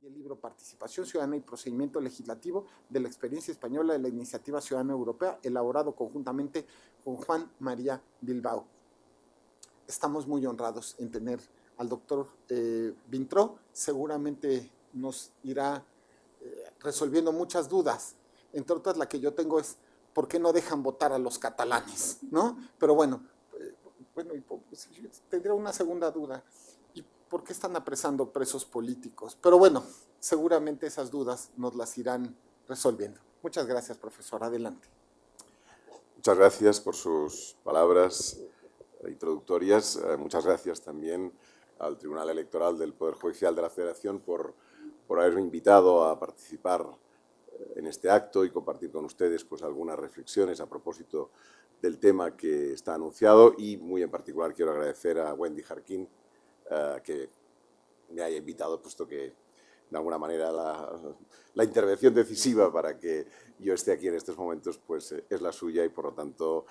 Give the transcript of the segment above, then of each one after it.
y el libro Participación Ciudadana y Procedimiento Legislativo de la Experiencia Española de la Iniciativa Ciudadana Europea, elaborado conjuntamente con Juan María Bilbao. Estamos muy honrados en tener al doctor Vintró. Seguramente nos irá resolviendo muchas dudas. Entre otras, la que yo tengo es, ¿por qué no dejan votar a los catalanes? ¿No? Pero bueno, pues, tendría una segunda duda. ¿Y por qué están apresando presos políticos? Pero bueno, seguramente esas dudas nos las irán resolviendo. Muchas gracias, profesor. Adelante. Muchas gracias por sus palabras introductorias. Muchas gracias también al Tribunal Electoral del Poder Judicial de la Federación por haberme invitado a participar en este acto y compartir con ustedes pues, algunas reflexiones a propósito del tema que está anunciado, y muy en particular quiero agradecer a Wendy Jarquín que me haya invitado, puesto que de alguna manera la intervención decisiva para que yo esté aquí en estos momentos pues, es la suya, y por lo tanto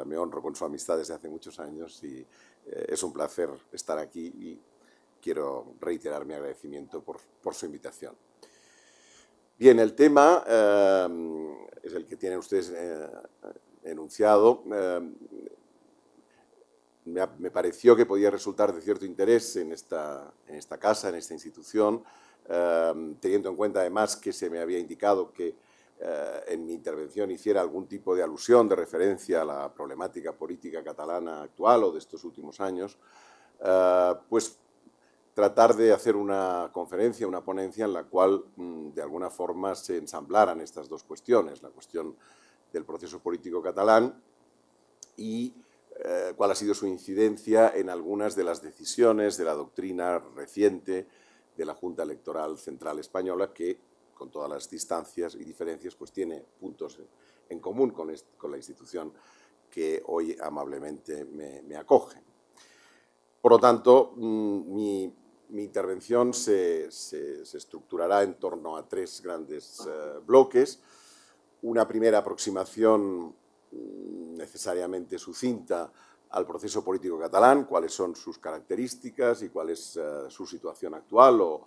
me honro con su amistad desde hace muchos años, y es un placer estar aquí y quiero reiterar mi agradecimiento por su invitación. Bien, el tema es el que tienen ustedes enunciado. Me pareció que podía resultar de cierto interés en esta casa, en esta institución, teniendo en cuenta además que se me había indicado que en mi intervención hiciera algún tipo de alusión, de referencia a la problemática política catalana actual o de estos últimos años, pues tratar de hacer una conferencia, una ponencia en la cual de alguna forma se ensamblaran estas dos cuestiones, la cuestión del proceso político catalán y cuál ha sido su incidencia en algunas de las decisiones de la doctrina reciente de la Junta Electoral Central Española, que con todas las distancias y diferencias pues tiene puntos en común con la institución que hoy amablemente me acoge. Por lo tanto, mi intervención se estructurará en torno a tres grandes bloques. Una primera aproximación necesariamente sucinta al proceso político catalán, cuáles son sus características y cuál es su situación actual o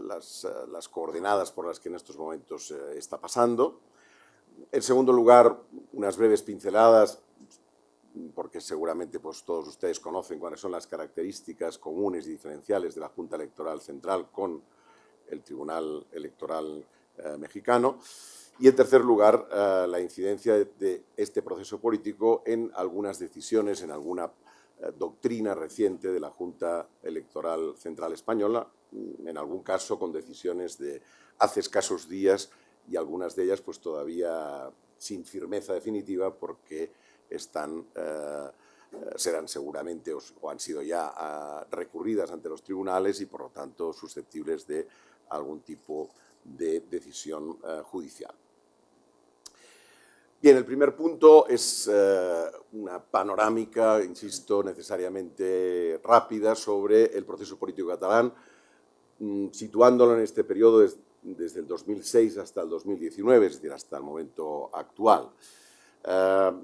las coordenadas por las que en estos momentos está pasando. En segundo lugar, unas breves pinceladas, porque seguramente pues, todos ustedes conocen cuáles son las características comunes y diferenciales de la Junta Electoral Central con el Tribunal Electoral mexicano. Y, en tercer lugar, la incidencia de este proceso político en algunas decisiones, en alguna doctrina reciente de la Junta Electoral Central Española, en algún caso con decisiones de hace escasos días y algunas de ellas pues, todavía sin firmeza definitiva porque serán seguramente o han sido ya recurridas ante los tribunales y, por lo tanto, susceptibles de algún tipo de decisión judicial. Bien, el primer punto es una panorámica, insisto, necesariamente rápida sobre el proceso político catalán, situándolo en este periodo desde el 2006 hasta el 2019, es decir, hasta el momento actual.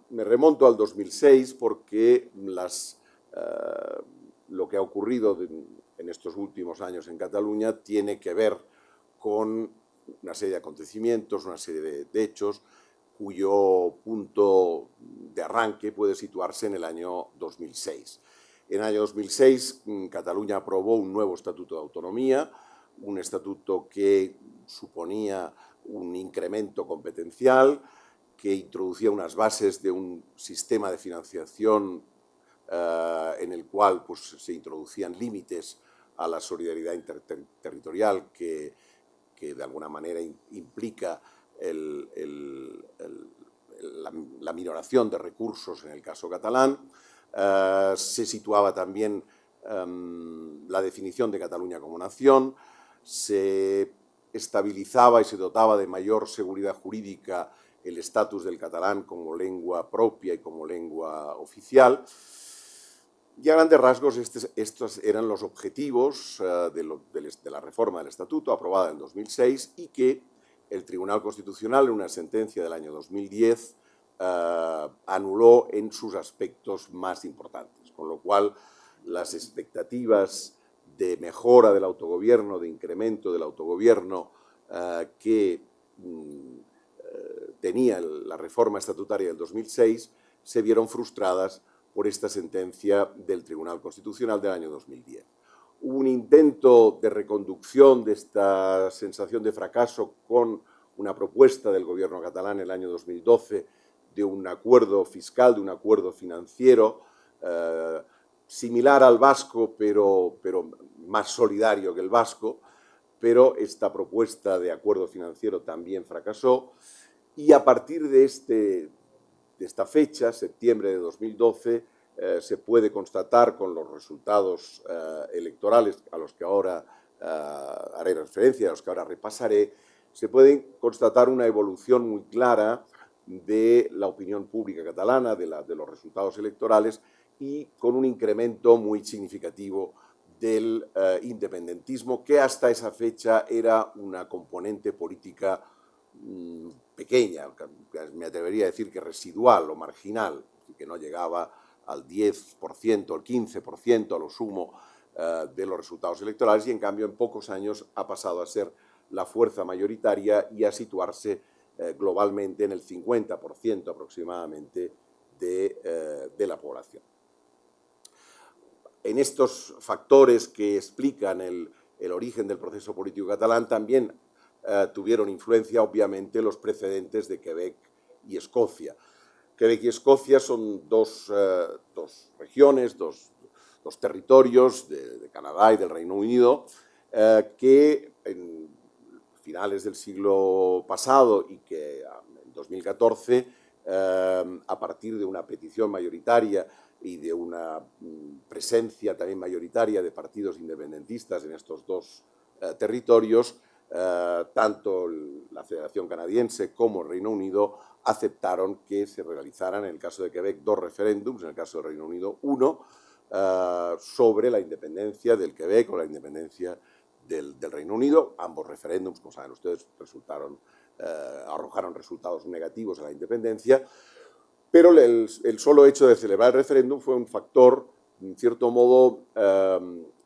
Me remonto al 2006 porque lo que ha ocurrido en estos últimos años en Cataluña tiene que ver con una serie de acontecimientos, una serie de hechos, cuyo punto de arranque puede situarse en el año 2006. En el año 2006, Cataluña aprobó un nuevo Estatuto de Autonomía, un estatuto que suponía un incremento competencial, que introducía unas bases de un sistema de financiación en el cual pues, se introducían límites a la solidaridad interterritorial que de alguna manera implica la minoración de recursos en el caso catalán. Se situaba también la definición de Cataluña como nación, se estabilizaba y se dotaba de mayor seguridad jurídica el estatus del catalán como lengua propia y como lengua oficial. Y a grandes rasgos estos eran los objetivos de la reforma del Estatuto aprobada en 2006 y que el Tribunal Constitucional, en una sentencia del año 2010, anuló en sus aspectos más importantes, con lo cual las expectativas de mejora del autogobierno, de incremento del autogobierno que tenía la reforma estatutaria del 2006, se vieron frustradas por esta sentencia del Tribunal Constitucional del año 2010. Hubo un intento de reconducción de esta sensación de fracaso con una propuesta del gobierno catalán en el año 2012 de un acuerdo fiscal, de un acuerdo financiero, similar al vasco, pero más solidario que el vasco, pero esta propuesta de acuerdo financiero también fracasó y a partir de esta fecha, septiembre de 2012, se puede constatar con los resultados electorales a los que ahora haré referencia, a los que ahora repasaré, se puede constatar una evolución muy clara de la opinión pública catalana, de los resultados electorales y con un incremento muy significativo del independentismo, que hasta esa fecha era una componente política pequeña, me atrevería a decir que residual o marginal, que no llegaba al 10%, al 15% a lo sumo de los resultados electorales y en cambio en pocos años ha pasado a ser la fuerza mayoritaria y a situarse globalmente en el 50% aproximadamente de la población. En estos factores que explican el origen del proceso político catalán también tuvieron influencia, obviamente, los precedentes de Quebec y Escocia. Quebec y Escocia son dos regiones, dos territorios de Canadá y del Reino Unido que en finales del siglo pasado y que en 2014, a partir de una petición mayoritaria y de una presencia también mayoritaria de partidos independentistas en estos dos territorios, tanto la Federación Canadiense como el Reino Unido aceptaron que se realizaran, en el caso de Quebec, 2 referéndums, en el caso del Reino Unido, 1, sobre la independencia del Quebec o la independencia del Reino Unido. Ambos referéndums, como saben ustedes, arrojaron resultados negativos a la independencia, pero el solo hecho de celebrar el referéndum fue un factor, en cierto modo,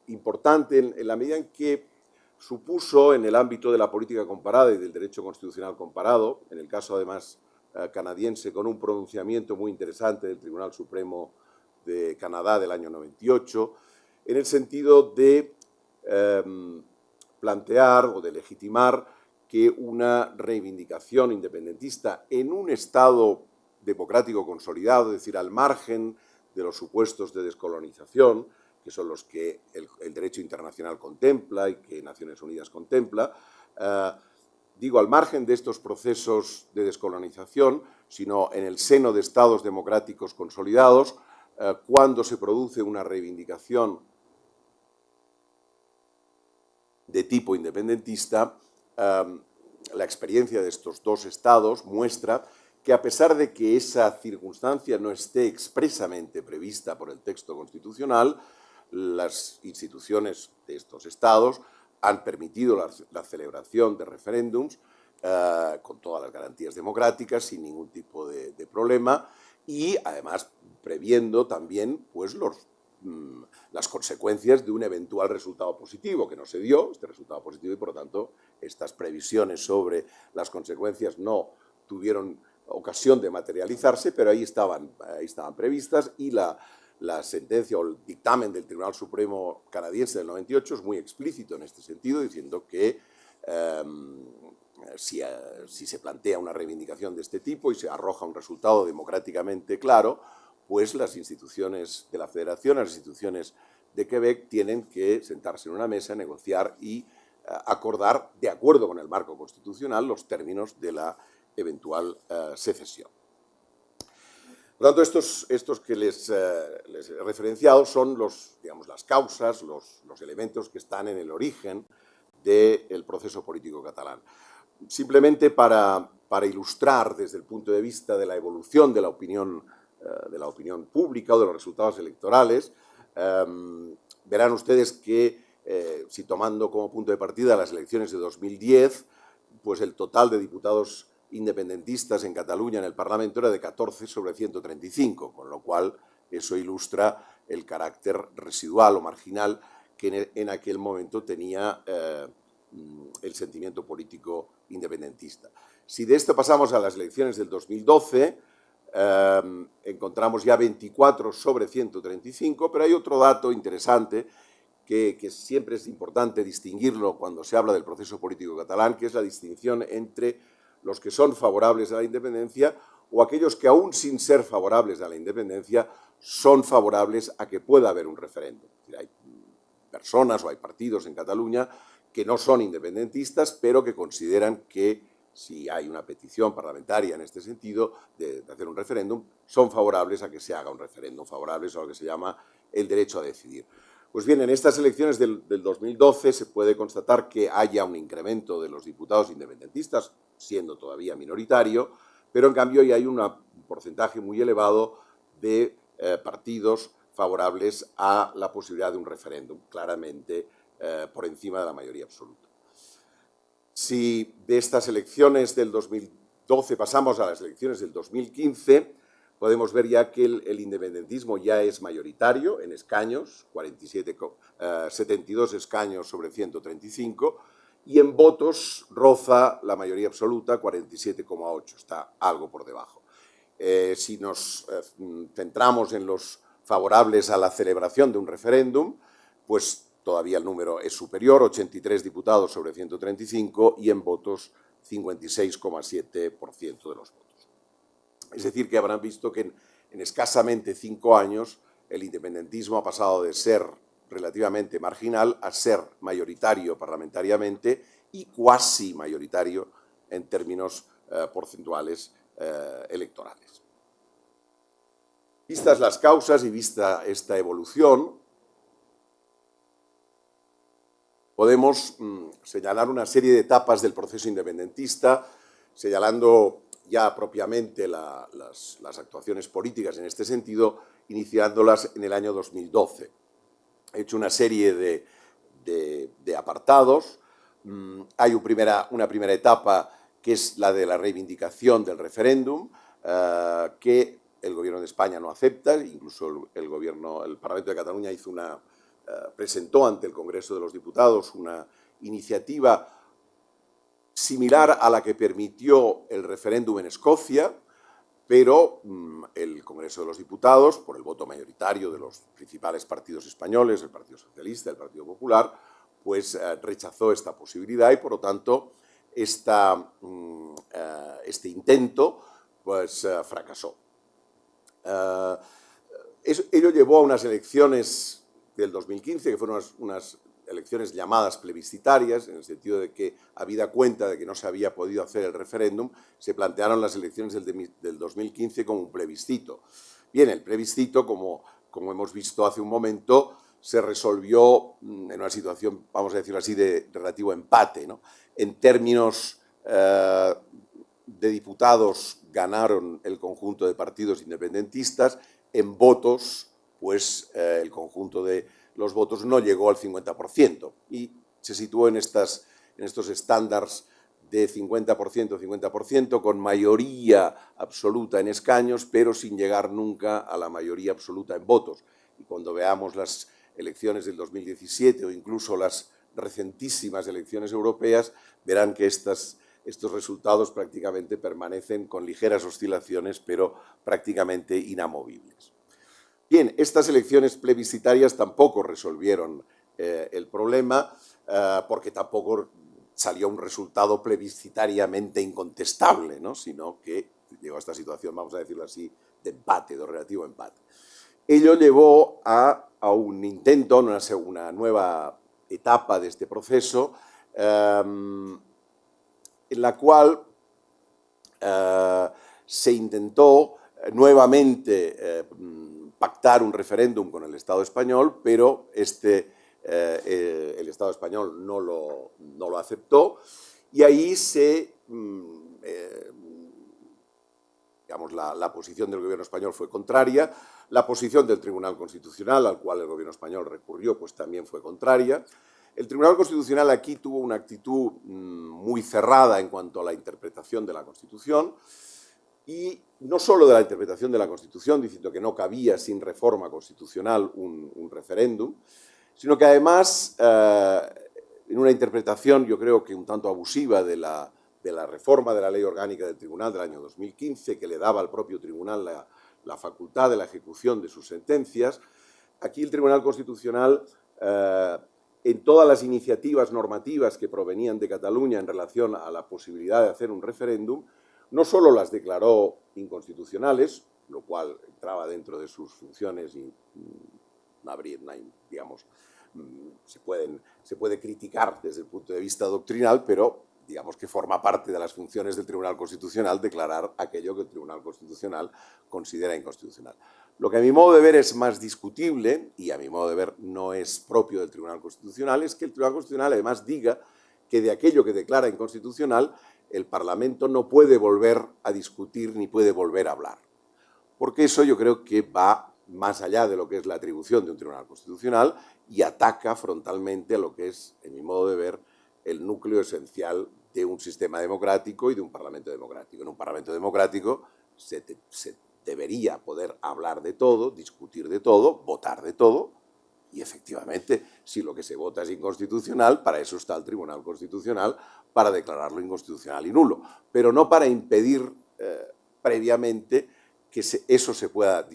importante en la medida en que supuso en el ámbito de la política comparada y del derecho constitucional comparado, en el caso además canadiense con un pronunciamiento muy interesante del Tribunal Supremo de Canadá del año 98, en el sentido de plantear o de legitimar que una reivindicación independentista en un Estado democrático consolidado, es decir, al margen de los supuestos de descolonización, que son los que el derecho internacional contempla y que Naciones Unidas contempla, digo, al margen de estos procesos de descolonización, sino en el seno de Estados democráticos consolidados, cuando se produce una reivindicación de tipo independentista, la experiencia de estos dos estados muestra que a pesar de que esa circunstancia no esté expresamente prevista por el texto constitucional, las instituciones de estos estados han permitido la celebración de referéndums con todas las garantías democráticas, sin ningún tipo de problema y además previendo también pues, las consecuencias de un eventual resultado positivo, que no se dio, este resultado positivo, y por lo tanto estas previsiones sobre las consecuencias no tuvieron ocasión de materializarse, pero ahí estaban previstas y la sentencia o el dictamen del Tribunal Supremo canadiense del 98 es muy explícito en este sentido, diciendo que si se plantea una reivindicación de este tipo y se arroja un resultado democráticamente claro, pues las instituciones de la Federación, las instituciones de Quebec tienen que sentarse en una mesa, negociar y acordar, de acuerdo con el marco constitucional, los términos de la eventual secesión. Por lo tanto, estos que les he referenciado son las causas, los elementos que están en el origen del proceso político catalán. Simplemente para ilustrar desde el punto de vista de la evolución de la opinión pública o de los resultados electorales, verán ustedes que, si tomando como punto de partida las elecciones de 2010, pues el total de diputados independentistas en Cataluña en el Parlamento era de 14 sobre 135, con lo cual eso ilustra el carácter residual o marginal que en aquel momento tenía el sentimiento político independentista. Si de esto pasamos a las elecciones del 2012, encontramos ya 24 sobre 135, pero hay otro dato interesante que siempre es importante distinguirlo cuando se habla del proceso político catalán, que es la distinción entre los que son favorables a la independencia o aquellos que, aún sin ser favorables a la independencia, son favorables a que pueda haber un referéndum. Hay personas o hay partidos en Cataluña que no son independentistas, pero que consideran que si hay una petición parlamentaria en este sentido de hacer un referéndum, son favorables a que se haga un referéndum, favorables a lo que se llama el derecho a decidir. Pues bien, en estas elecciones del 2012 se puede constatar que haya un incremento de los diputados independentistas, siendo todavía minoritario, pero en cambio ya hay un porcentaje muy elevado de partidos favorables a la posibilidad de un referéndum, claramente por encima de la mayoría absoluta. Si de estas elecciones del 2012 pasamos a las elecciones del 2015, podemos ver ya que el independentismo ya es mayoritario en escaños, 72 escaños sobre 135, y en votos roza la mayoría absoluta, 47,8, está algo por debajo. Si nos centramos en los favorables a la celebración de un referéndum, pues todavía el número es superior, 83 diputados sobre 135, y en votos 56,7% de los votos. Es decir, que habrán visto que en escasamente 5 años el independentismo ha pasado de ser relativamente marginal a ser mayoritario parlamentariamente y cuasi mayoritario en términos porcentuales electorales. Vistas las causas y vista esta evolución, podemos señalar una serie de etapas del proceso independentista, señalando ya propiamente las actuaciones políticas en este sentido, iniciándolas en el año 2012. He hecho una serie de apartados. Hay una primera etapa que es la de la reivindicación del referéndum, que el Gobierno de España no acepta, incluso el Parlamento de Cataluña presentó ante el Congreso de los Diputados una iniciativa similar a la que permitió el referéndum en Escocia, pero el Congreso de los Diputados, por el voto mayoritario de los principales partidos españoles, el Partido Socialista, el Partido Popular, pues rechazó esta posibilidad y, por lo tanto, este intento pues, fracasó. Ello llevó a unas elecciones del 2015, que fueron unas elecciones llamadas plebiscitarias, en el sentido de que, habida cuenta de que no se había podido hacer el referéndum, se plantearon las elecciones del 2015 como un plebiscito. Bien, el plebiscito, como hemos visto hace un momento, se resolvió en una situación, vamos a decirlo así, de relativo empate, ¿no? En términos de diputados, ganaron el conjunto de partidos independentistas. En votos, pues el conjunto de los votos no llegó al 50% y se situó en estos estándares de 50%, con mayoría absoluta en escaños, pero sin llegar nunca a la mayoría absoluta en votos. Y cuando veamos las elecciones del 2017 o incluso las recentísimas elecciones europeas, verán que estos resultados prácticamente permanecen con ligeras oscilaciones, pero prácticamente inamovibles. Bien, estas elecciones plebiscitarias tampoco resolvieron el problema, porque tampoco salió un resultado plebiscitariamente incontestable, ¿no? Sino que llegó a esta situación, vamos a decirlo así, de empate, de relativo empate. Ello llevó a un intento, una nueva etapa de este proceso, en la cual se intentó nuevamente pactar un referéndum con el Estado español, pero el Estado español no lo aceptó, y ahí digamos, la posición del Gobierno español fue contraria. La posición del Tribunal Constitucional, al cual el Gobierno español recurrió, pues también fue contraria. El Tribunal Constitucional aquí tuvo una actitud muy cerrada en cuanto a la interpretación de la Constitución, y no solo de la interpretación de la Constitución, diciendo que no cabía sin reforma constitucional un referéndum, sino que además, en una interpretación, yo creo que un tanto abusiva de la reforma de la Ley Orgánica del Tribunal del año 2015, que le daba al propio Tribunal la facultad de la ejecución de sus sentencias, aquí el Tribunal Constitucional, en todas las iniciativas normativas que provenían de Cataluña en relación a la posibilidad de hacer un referéndum, no solo las declaró inconstitucionales, lo cual entraba dentro de sus funciones y digamos, se puede criticar desde el punto de vista doctrinal, pero digamos que forma parte de las funciones del Tribunal Constitucional declarar aquello que el Tribunal Constitucional considera inconstitucional. Lo que a mi modo de ver es más discutible, y a mi modo de ver no es propio del Tribunal Constitucional, es que el Tribunal Constitucional además diga que de aquello que declara inconstitucional el Parlamento no puede volver a discutir ni puede volver a hablar. Porque eso yo creo que va más allá de lo que es la atribución de un Tribunal Constitucional y ataca frontalmente a lo que es, en mi modo de ver, el núcleo esencial de un sistema democrático y de un Parlamento democrático. En un Parlamento democrático se debería poder hablar de todo, discutir de todo, votar de todo, y efectivamente, si lo que se vota es inconstitucional, para eso está el Tribunal Constitucional, para declararlo inconstitucional y nulo, pero no para impedir previamente que eso se pueda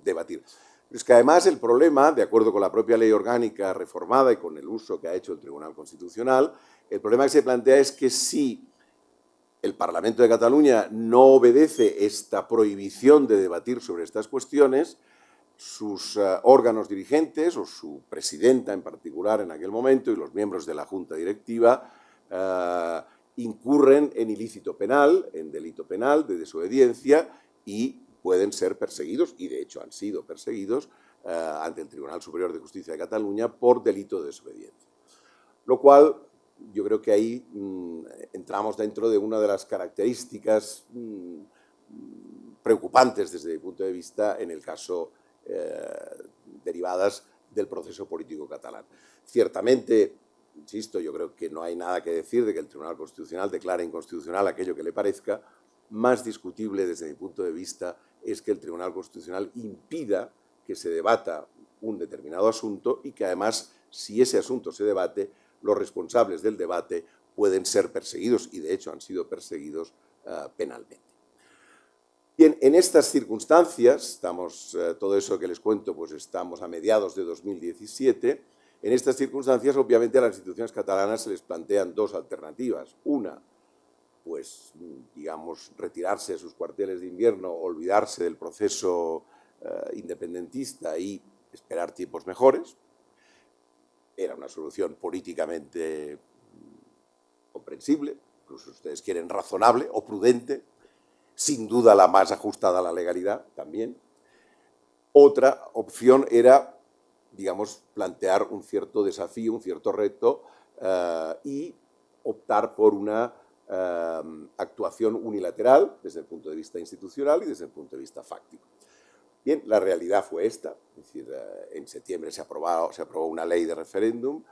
debatir. Pero es que además el problema, de acuerdo con la propia ley orgánica reformada y con el uso que ha hecho el Tribunal Constitucional, el problema que se plantea es que si el Parlamento de Cataluña no obedece esta prohibición de debatir sobre estas cuestiones, sus órganos dirigentes, o su presidenta en particular en aquel momento, y los miembros de la Junta Directiva, incurren en ilícito penal, en delito penal de desobediencia, y pueden ser perseguidos, y de hecho han sido perseguidos, ante el Tribunal Superior de Justicia de Cataluña por delito de desobediencia. Lo cual, yo creo que ahí entramos dentro de una de las características preocupantes desde mi punto de vista en el caso derivadas del proceso político catalán. Ciertamente, insisto, yo creo que no hay nada que decir de que el Tribunal Constitucional declare inconstitucional aquello que le parezca. Más discutible desde mi punto de vista es que el Tribunal Constitucional impida que se debata un determinado asunto y que además, si ese asunto se debate, los responsables del debate pueden ser perseguidos y de hecho han sido perseguidos penalmente. Bien, en estas circunstancias, todo eso que les cuento, pues estamos a mediados de 2017, en estas circunstancias obviamente a las instituciones catalanas se les plantean dos alternativas. Una, pues digamos, retirarse de sus cuarteles de invierno, olvidarse del proceso independentista y esperar tiempos mejores. Era una solución políticamente comprensible, incluso si ustedes quieren razonable o prudente, sin duda la más ajustada a la legalidad también. Otra opción era, digamos, plantear un cierto desafío, un cierto reto y optar por una actuación unilateral desde el punto de vista institucional y desde el punto de vista fáctico. Bien, la realidad fue esta, es decir, en septiembre se aprobó una ley de referéndum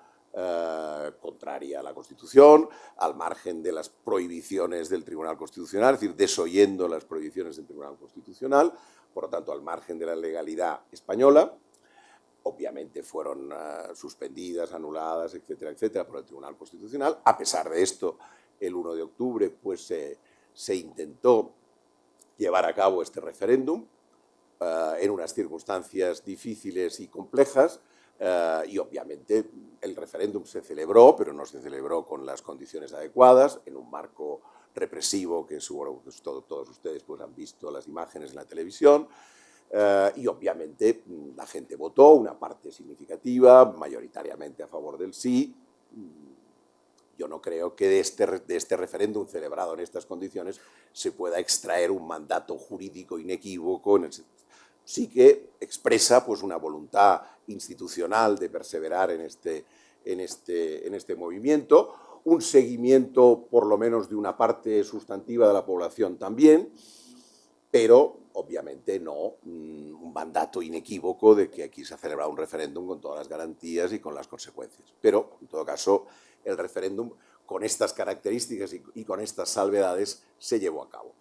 contraria a la Constitución, al margen de las prohibiciones del Tribunal Constitucional, es decir, desoyendo las prohibiciones del Tribunal Constitucional, por lo tanto, al margen de la legalidad española. Obviamente fueron suspendidas, anuladas, etcétera, etcétera, por el Tribunal Constitucional. A pesar de esto, el 1 de octubre pues, se intentó llevar a cabo este referéndum en unas circunstancias difíciles y complejas, y obviamente el referéndum se celebró, pero no se celebró con las condiciones adecuadas, en un marco represivo que seguro que todos ustedes pues, han visto las imágenes en la televisión, y obviamente la gente votó, una parte significativa, mayoritariamente a favor del sí. Yo no creo que de este referéndum celebrado en estas condiciones se pueda extraer un mandato jurídico inequívoco. Sí que expresa pues, una voluntad institucional de perseverar en este movimiento, un seguimiento por lo menos de una parte sustantiva de la población también, pero obviamente no un mandato inequívoco de que aquí se ha celebrado un referéndum con todas las garantías y con las consecuencias. Pero, en todo caso, el referéndum con estas características y con estas salvedades se llevó a cabo.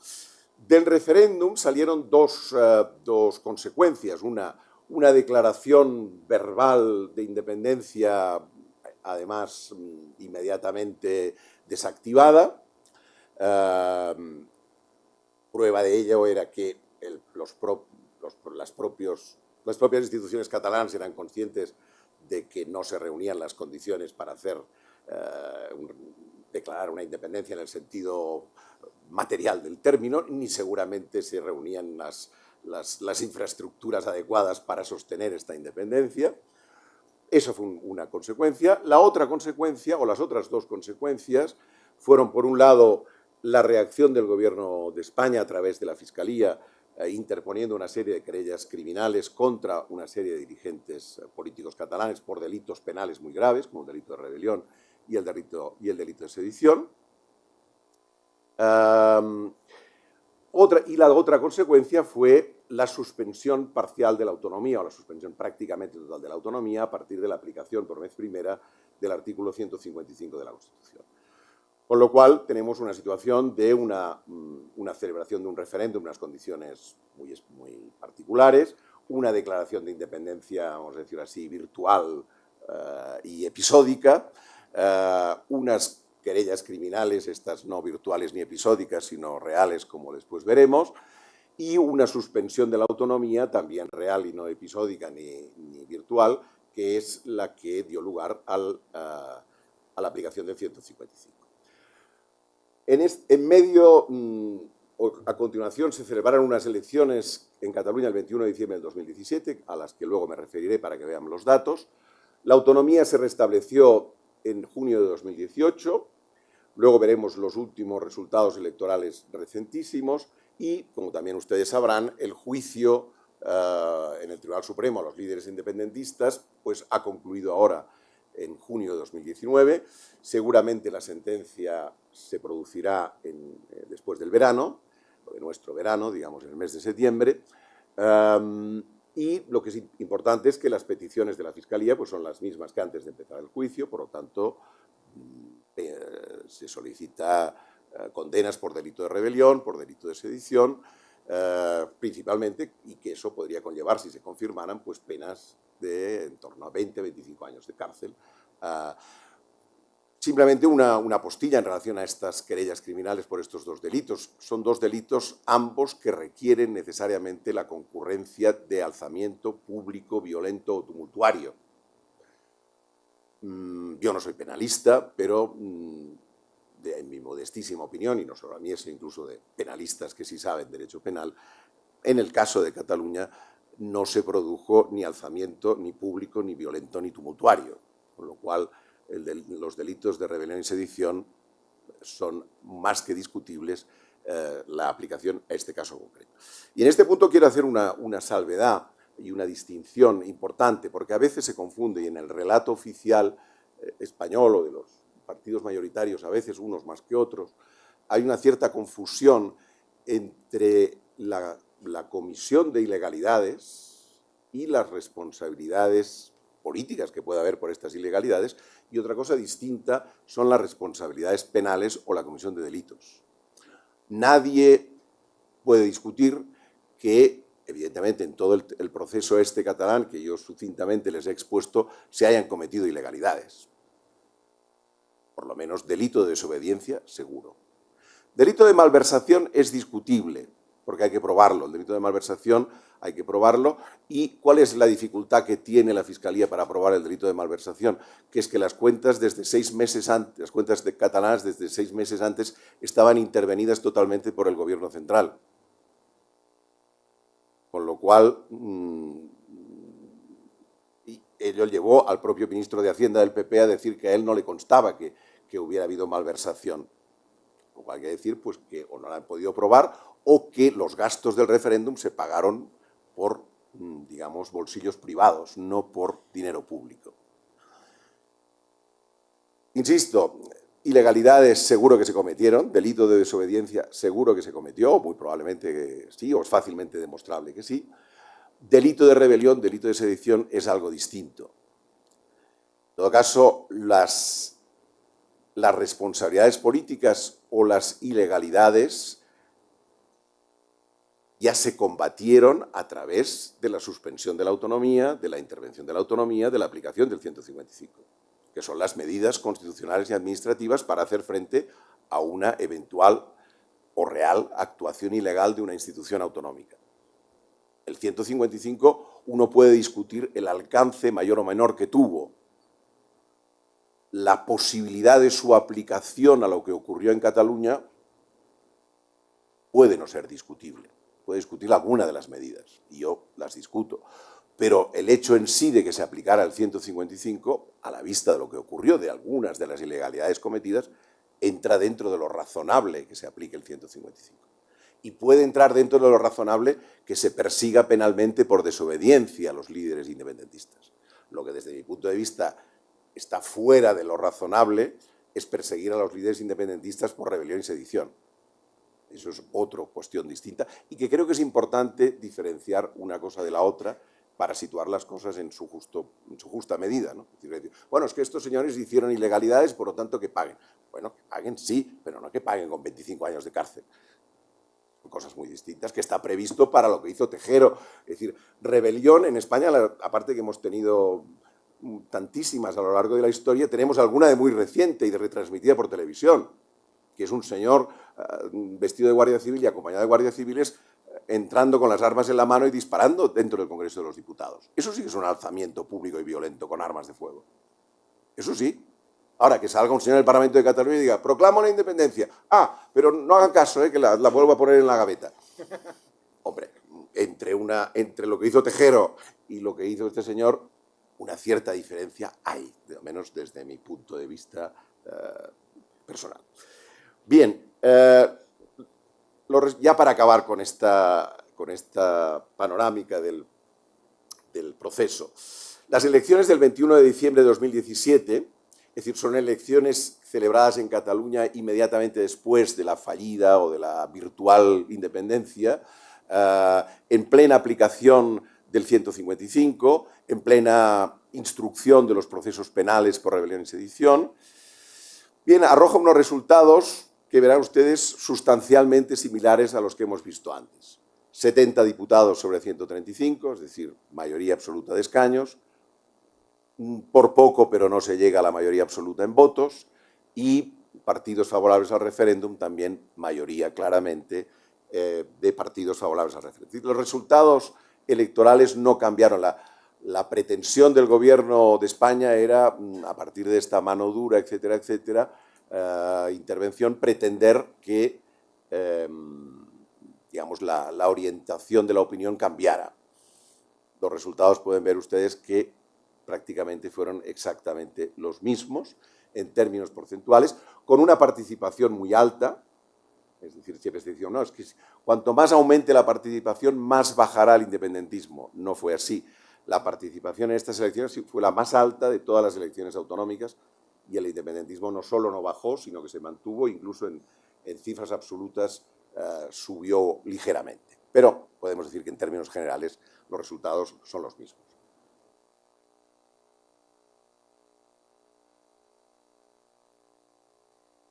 Del referéndum salieron dos consecuencias. Una, una declaración verbal de independencia, además inmediatamente desactivada. Prueba de ello era que las propias instituciones catalanas eran conscientes de que no se reunían las condiciones para declarar una independencia en el sentido material del término, ni seguramente se reunían las infraestructuras adecuadas para sostener esta independencia. Eso fue una consecuencia. La otra consecuencia, o las otras dos consecuencias, fueron, por un lado, la reacción del Gobierno de España a través de la Fiscalía, interponiendo una serie de querellas criminales contra una serie de dirigentes políticos catalanes por delitos penales muy graves, como el delito de rebelión y el delito de sedición. La otra consecuencia fue la suspensión parcial de la autonomía, o la suspensión prácticamente total de la autonomía, a partir de la aplicación por vez primera del artículo 155 de la Constitución. Con lo cual tenemos una situación de una celebración de un referéndum en unas condiciones muy particulares, una declaración de independencia, vamos a decir así, virtual y episódica, unas querellas criminales, estas no virtuales ni episódicas, sino reales, como después veremos, y una suspensión de la autonomía, también real y no episódica ni virtual, que es la que dio lugar a la aplicación del 155. A continuación se celebraron unas elecciones en Cataluña el 21 de diciembre del 2017, a las que luego me referiré para que vean los datos. La autonomía se restableció en junio de 2018, luego veremos los últimos resultados electorales recentísimos y, como también ustedes sabrán, el juicio en el Tribunal Supremo a los líderes independentistas pues, ha concluido ahora en junio de 2019. Seguramente la sentencia se producirá después del verano, de nuestro verano, digamos, en el mes de septiembre. Y lo que es importante es que las peticiones de la Fiscalía pues, son las mismas que antes de empezar el juicio, por lo tanto, se solicita condenas por delito de rebelión, por delito de sedición, principalmente, y que eso podría conllevar, si se confirmaran, pues penas de en torno a 20-25 años de cárcel. Simplemente una postilla en relación a estas querellas criminales por estos dos delitos. Son dos delitos ambos que requieren necesariamente la concurrencia de alzamiento público, violento o tumultuario. Yo no soy penalista, pero en mi modestísima opinión, y no solo a mí, sino incluso de penalistas que sí saben derecho penal, en el caso de Cataluña no se produjo ni alzamiento ni público, ni violento, ni tumultuario, con lo cual los delitos de rebelión y sedición son más que discutibles la aplicación a este caso concreto. Y en este punto quiero hacer una salvedad y una distinción importante, porque a veces se confunde, y en el relato oficial español o de los partidos mayoritarios, a veces unos más que otros, hay una cierta confusión entre la comisión de ilegalidades y las responsabilidades políticas que pueda haber por estas ilegalidades, y otra cosa distinta son las responsabilidades penales o la comisión de delitos. Nadie puede discutir que, evidentemente, en todo el proceso catalán, que yo sucintamente les he expuesto, se hayan cometido ilegalidades. Por lo menos delito de desobediencia, seguro. Delito de malversación es discutible, porque hay que probarlo. El delito de malversación hay que probarlo. ¿Y cuál es la dificultad que tiene la Fiscalía para probar el delito de malversación? Que es que las cuentas desde 6 meses antes, las cuentas catalanas desde 6 meses antes estaban intervenidas totalmente por el Gobierno central. Con lo cual, ello llevó al propio ministro de Hacienda del PP a decir que a él no le constaba que hubiera habido malversación. Lo cual quiere decir pues, que o no la han podido probar o que los gastos del referéndum se pagaron por, digamos, bolsillos privados, no por dinero público. Insisto, ilegalidades seguro que se cometieron, delito de desobediencia seguro que se cometió, muy probablemente que sí, o es fácilmente demostrable que sí. Delito de rebelión, delito de sedición es algo distinto. En todo caso, las responsabilidades políticas o las ilegalidades ya se combatieron a través de la suspensión de la autonomía, de la intervención de la autonomía, de la aplicación del 155, que son las medidas constitucionales y administrativas para hacer frente a una eventual o real actuación ilegal de una institución autonómica. El 155 uno puede discutir el alcance mayor o menor que tuvo. La posibilidad de su aplicación a lo que ocurrió en Cataluña puede no ser discutible. Puede discutir alguna de las medidas, y yo las discuto. Pero el hecho en sí de que se aplicara el 155, a la vista de lo que ocurrió, de algunas de las ilegalidades cometidas, entra dentro de lo razonable que se aplique el 155. Y puede entrar dentro de lo razonable que se persiga penalmente por desobediencia a los líderes independentistas. Lo que desde mi punto de vista está fuera de lo razonable es perseguir a los líderes independentistas por rebelión y sedición. Eso es otra cuestión distinta y que creo que es importante diferenciar una cosa de la otra para situar las cosas en su justa medida, ¿no? Es decir, bueno, es que estos señores hicieron ilegalidades, por lo tanto que paguen. Bueno, que paguen sí, pero no que paguen con 25 años de cárcel. Son cosas muy distintas que está previsto para lo que hizo Tejero. Es decir, rebelión en España, aparte que hemos tenido tantísimas a lo largo de la historia, tenemos alguna de muy reciente y de retransmitida por televisión, que es un señor vestido de guardia civil y acompañado de guardias civiles entrando con las armas en la mano y disparando dentro del Congreso de los Diputados. Eso sí que es un alzamiento público y violento con armas de fuego. Eso sí. Ahora, que salga un señor del Parlamento de Cataluña y diga, proclamo la independencia. Ah, pero no hagan caso, que la vuelvo a poner en la gaveta. Hombre, entre lo que hizo Tejero y lo que hizo este señor, una cierta diferencia hay, de lo menos desde mi punto de vista personal. Bien, ya para acabar con esta panorámica del proceso, las elecciones del 21 de diciembre de 2017, es decir, son elecciones celebradas en Cataluña inmediatamente después de la fallida o de la virtual independencia, en plena aplicación del 155, en plena instrucción de los procesos penales por rebelión y sedición. Bien, arroja unos resultados que verán ustedes sustancialmente similares a los que hemos visto antes. 70 diputados sobre 135, es decir, mayoría absoluta de escaños, por poco pero no se llega a la mayoría absoluta en votos, y partidos favorables al referéndum, también mayoría claramente de partidos favorables al referéndum. Los resultados electorales no cambiaron. La pretensión del gobierno de España era, a partir de esta mano dura, etcétera, etcétera, intervención, pretender que digamos, la orientación de la opinión cambiara. Los resultados pueden ver ustedes que prácticamente fueron exactamente los mismos en términos porcentuales, con una participación muy alta. Es decir, siempre se dice, no, es que cuanto más aumente la participación, más bajará el independentismo. No fue así. La participación en estas elecciones fue la más alta de todas las elecciones autonómicas y el independentismo no solo no bajó, sino que se mantuvo, incluso en cifras absolutas subió ligeramente. Pero podemos decir que en términos generales los resultados son los mismos.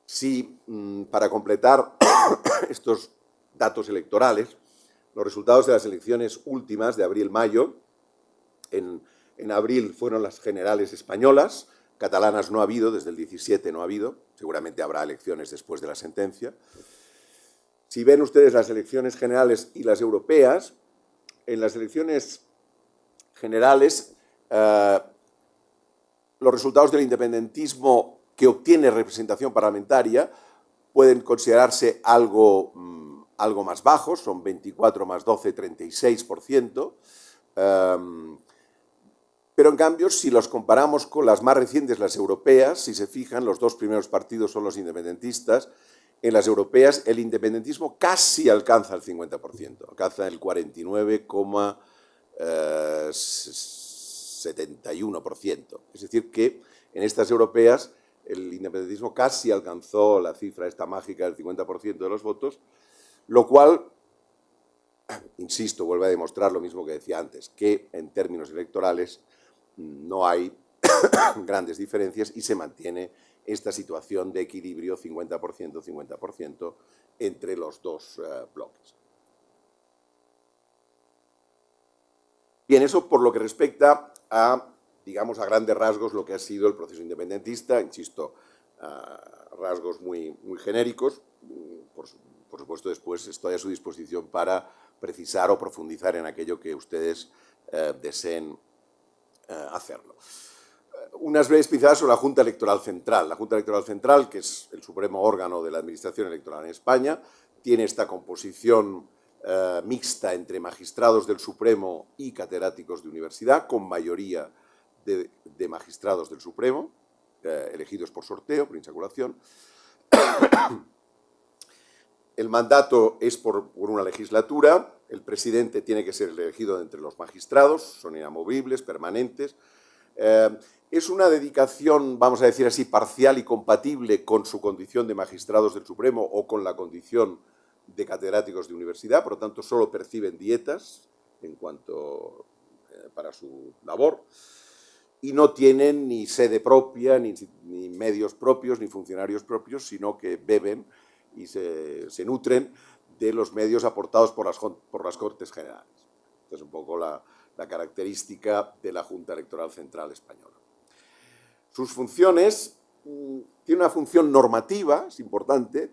Si, para completar estos datos electorales, los resultados de las elecciones últimas de abril-mayo, en abril fueron las generales españolas, catalanas no ha habido, desde el 17 no ha habido, seguramente habrá elecciones después de la sentencia. Si ven ustedes las elecciones generales y las europeas, en las elecciones generales los resultados del independentismo que obtiene representación parlamentaria pueden considerarse algo más bajos, son 24 más 12, 36%. Pero en cambio, si los comparamos con las más recientes, las europeas, si se fijan, los dos primeros partidos son los independentistas. En las europeas el independentismo casi alcanza el 50%, alcanza el 49,71%. Es decir, que en estas europeas el independentismo casi alcanzó la cifra esta mágica del 50% de los votos, lo cual, insisto, vuelve a demostrar lo mismo que decía antes, que en términos electorales no hay grandes diferencias y se mantiene esta situación de equilibrio 50%, 50% entre los dos bloques. Bien, eso por lo que respecta a, digamos, a grandes rasgos lo que ha sido el proceso independentista, insisto, a rasgos muy genéricos. Por supuesto, después estoy a su disposición para precisar o profundizar en aquello que ustedes deseen hacerlo. Unas breves pinceladas sobre la Junta Electoral Central. La Junta Electoral Central, que es el supremo órgano de la Administración Electoral en España, tiene esta composición mixta entre magistrados del Supremo y catedráticos de universidad, con mayoría de magistrados del Supremo, elegidos por sorteo, por insaculación. El mandato es por una legislatura, el presidente tiene que ser elegido entre los magistrados, son inamovibles, permanentes. Es una dedicación, vamos a decir así, parcial y compatible con su condición de magistrados del Supremo o con la condición de catedráticos de universidad, por lo tanto solo perciben dietas para su labor, y no tienen ni sede propia, ni medios propios, ni funcionarios propios, sino que beben y se nutren de los medios aportados por las Cortes Generales. Esta es un poco la característica de la Junta Electoral Central Española. Sus funciones, tiene una función normativa, es importante.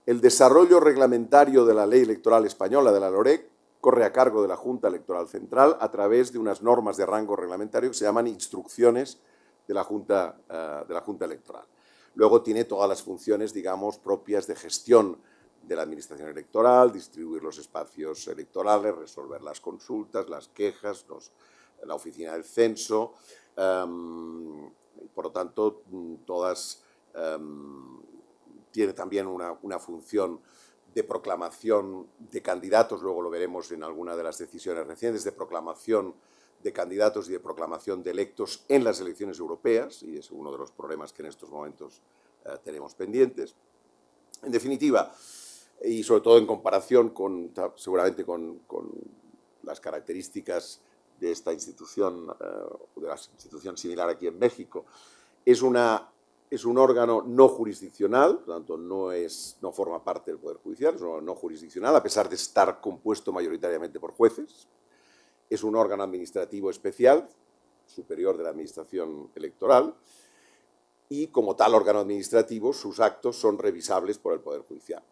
El desarrollo reglamentario de la Ley Electoral Española, de la LOREC, corre a cargo de la Junta Electoral Central a través de unas normas de rango reglamentario que se llaman instrucciones de la Junta Electoral. Luego tiene todas las funciones, digamos, propias de gestión de la Administración Electoral, distribuir los espacios electorales, resolver las consultas, las quejas, la oficina del censo. Por lo tanto, tiene también una función de proclamación de candidatos, luego lo veremos en alguna de las decisiones recientes, de proclamación de candidatos y de proclamación de electos en las elecciones europeas, y es uno de los problemas que en estos momentos tenemos pendientes. En definitiva, y sobre todo en comparación seguramente con las características de esta institución, de la institución similar aquí en México, es un órgano no jurisdiccional, por lo tanto no forma parte del Poder Judicial, es un órgano no jurisdiccional, a pesar de estar compuesto mayoritariamente por jueces. Es un órgano administrativo especial, superior de la Administración Electoral, y como tal órgano administrativo, sus actos son revisables por el Poder Judicial.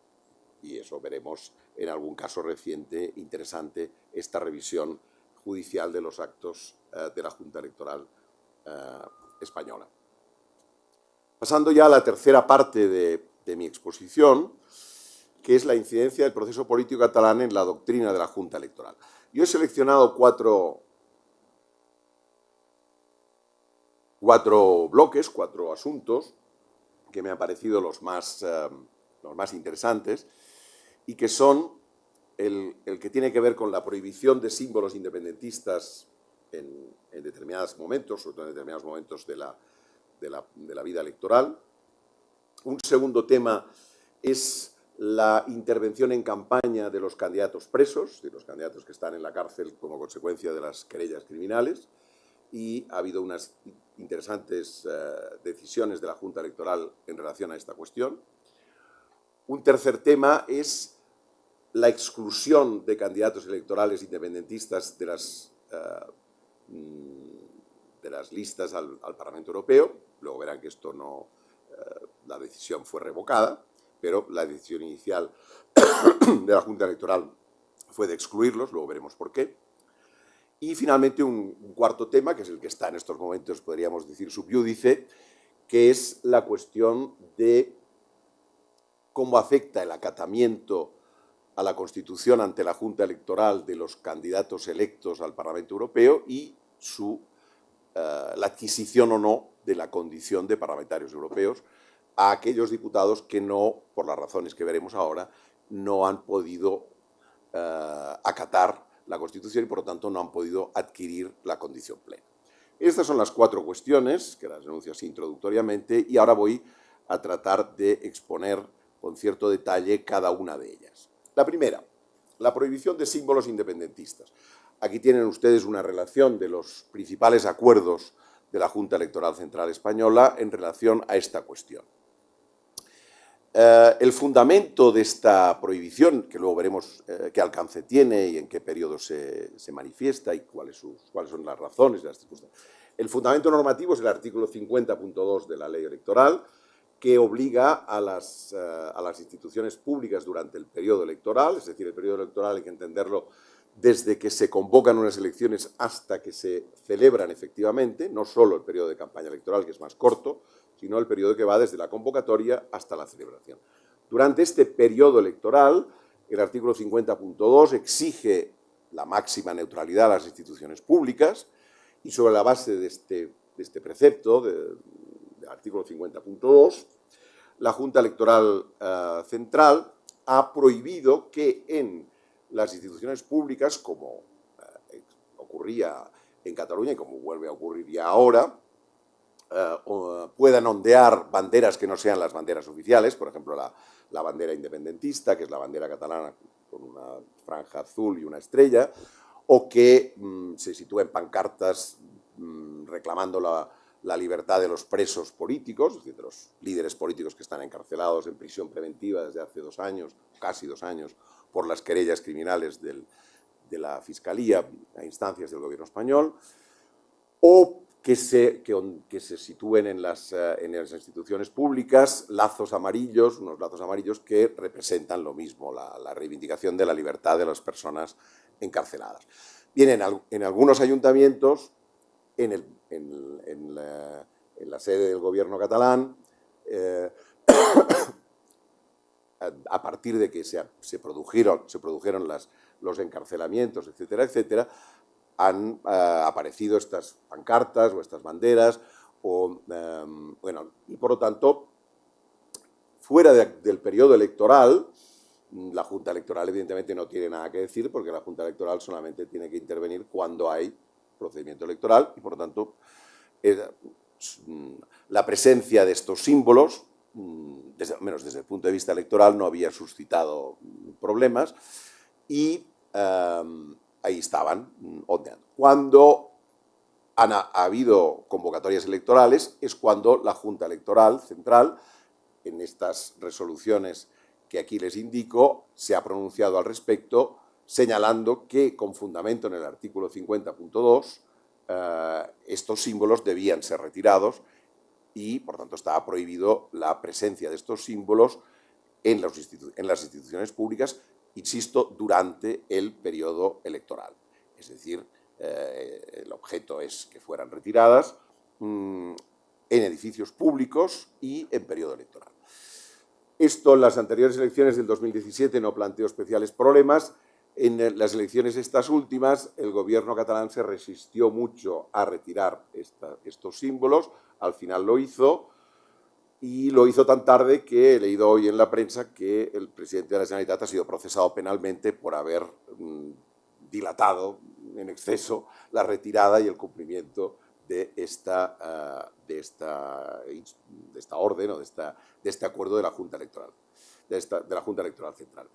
Y eso veremos en algún caso reciente, interesante, esta revisión judicial de los actos de la Junta Electoral Española. Pasando ya a la tercera parte de mi exposición, que es la incidencia del proceso político catalán en la doctrina de la Junta Electoral. Yo he seleccionado cuatro bloques, cuatro asuntos que me han parecido los más interesantes y que son el que tiene que ver con la prohibición de símbolos independentistas en determinados momentos, sobre todo en determinados momentos de la vida electoral. Un segundo tema es la intervención en campaña de los candidatos presos, de los candidatos que están en la cárcel como consecuencia de las querellas criminales, y ha habido unas interesantes decisiones de la Junta Electoral en relación a esta cuestión. Un tercer tema es la exclusión de candidatos electorales independentistas de las listas al Parlamento Europeo. Luego verán que esto la decisión fue revocada, pero la decisión inicial de la Junta Electoral fue de excluirlos, luego veremos por qué. Y finalmente un cuarto tema, que es el que está en estos momentos, podríamos decir, sub iudice, que es la cuestión de cómo afecta el acatamiento a la Constitución ante la Junta Electoral de los candidatos electos al Parlamento Europeo y la adquisición o no de la condición de parlamentarios europeos a aquellos diputados que no, por las razones que veremos ahora, no han podido acatar la Constitución y, por lo tanto, no han podido adquirir la condición plena. Estas son las cuatro cuestiones, que las enuncio así introductoriamente, y ahora voy a tratar de exponer con cierto detalle cada una de ellas. La primera, la prohibición de símbolos independentistas. Aquí tienen ustedes una relación de los principales acuerdos de la Junta Electoral Central Española en relación a esta cuestión. El fundamento de esta prohibición, que luego veremos qué alcance tiene y en qué periodo se manifiesta y cuáles son las razones y las circunstancias. El fundamento normativo es el artículo 50.2 de la Ley Electoral, que obliga a las instituciones públicas durante el periodo electoral, es decir, el periodo electoral hay que entenderlo desde que se convocan unas elecciones hasta que se celebran efectivamente, no solo el periodo de campaña electoral, que es más corto, sino el periodo que va desde la convocatoria hasta la celebración. Durante este periodo electoral, el artículo 50.2 exige la máxima neutralidad a las instituciones públicas y sobre la base de este precepto, del artículo 50.2, la Junta Electoral Central ha prohibido que en las instituciones públicas, como ocurría en Cataluña y como vuelve a ocurrir ya ahora, puedan ondear banderas que no sean las banderas oficiales, por ejemplo, la bandera independentista, que es la bandera catalana con una franja azul y una estrella, o que se sitúen pancartas reclamando la libertad de los presos políticos, es decir, de los líderes políticos que están encarcelados en prisión preventiva desde hace 2 años, casi 2 años, por las querellas criminales de la Fiscalía a instancias del Gobierno español, o que se sitúen en las instituciones públicas lazos amarillos, unos lazos amarillos que representan lo mismo, la reivindicación de la libertad de las personas encarceladas. Bien, en algunos ayuntamientos, en la sede del Gobierno catalán, a partir de que se produjeron los encarcelamientos, etcétera, etcétera, han aparecido estas pancartas o estas banderas, y por lo tanto, fuera del periodo electoral, la Junta Electoral evidentemente no tiene nada que decir, porque la Junta Electoral solamente tiene que intervenir cuando hay procedimiento electoral y por lo tanto la presencia de estos símbolos, menos desde el punto de vista electoral, no había suscitado problemas y ahí estaban ondeando. Cuando ha habido convocatorias electorales es cuando la Junta Electoral Central, en estas resoluciones que aquí les indico, se ha pronunciado al respecto, señalando que, con fundamento en el artículo 50.2, estos símbolos debían ser retirados y, por tanto, estaba prohibido la presencia de estos símbolos en las instituciones públicas, insisto, durante el periodo electoral. Es decir, el objeto es que fueran retiradas en edificios públicos y en periodo electoral. Esto en las anteriores elecciones del 2017 no planteó especiales problemas. En las elecciones estas últimas, el Gobierno catalán se resistió mucho a retirar estos símbolos. Al final lo hizo. Y lo hizo tan tarde que he leído hoy en la prensa que el presidente de la Generalitat ha sido procesado penalmente por haber dilatado en exceso la retirada y el cumplimiento de esta orden o de este acuerdo de la Junta Electoral, de la Junta Electoral Central.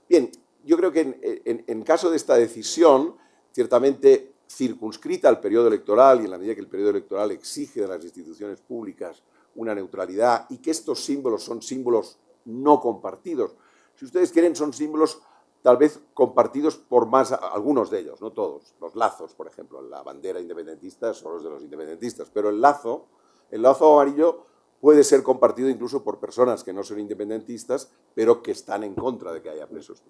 Bien, yo creo que en caso de esta decisión, ciertamente circunscrita al periodo electoral y en la medida que el periodo electoral exige de las instituciones públicas una neutralidad y que estos símbolos son símbolos no compartidos. Si ustedes quieren, son símbolos tal vez compartidos por algunos de ellos, no todos. Los lazos, por ejemplo, la bandera independentista son los de los independentistas, pero el lazo amarillo puede ser compartido incluso por personas que no son independentistas, pero que están en contra de que haya presos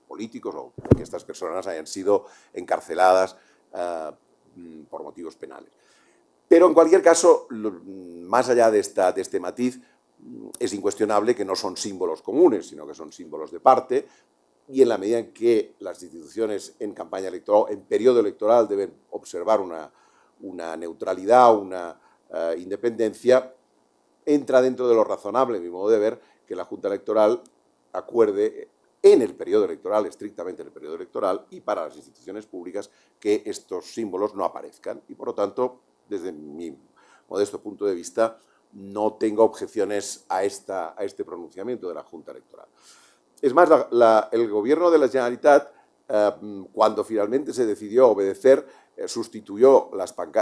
políticos o que estas personas hayan sido encarceladas por motivos penales. Pero en cualquier caso, más allá de este matiz, es incuestionable que no son símbolos comunes, sino que son símbolos de parte, y en la medida en que las instituciones en campaña electoral, en periodo electoral, deben observar una neutralidad, una independencia, entra dentro de lo razonable, en mi modo de ver, que la Junta Electoral acuerde en el periodo electoral, estrictamente en el periodo electoral, y para las instituciones públicas, que estos símbolos no aparezcan. Y por lo tanto, desde mi modesto punto de vista, no tengo objeciones a este pronunciamiento de la Junta Electoral. Es más, el Gobierno de la Generalitat, cuando finalmente se decidió obedecer, sustituyó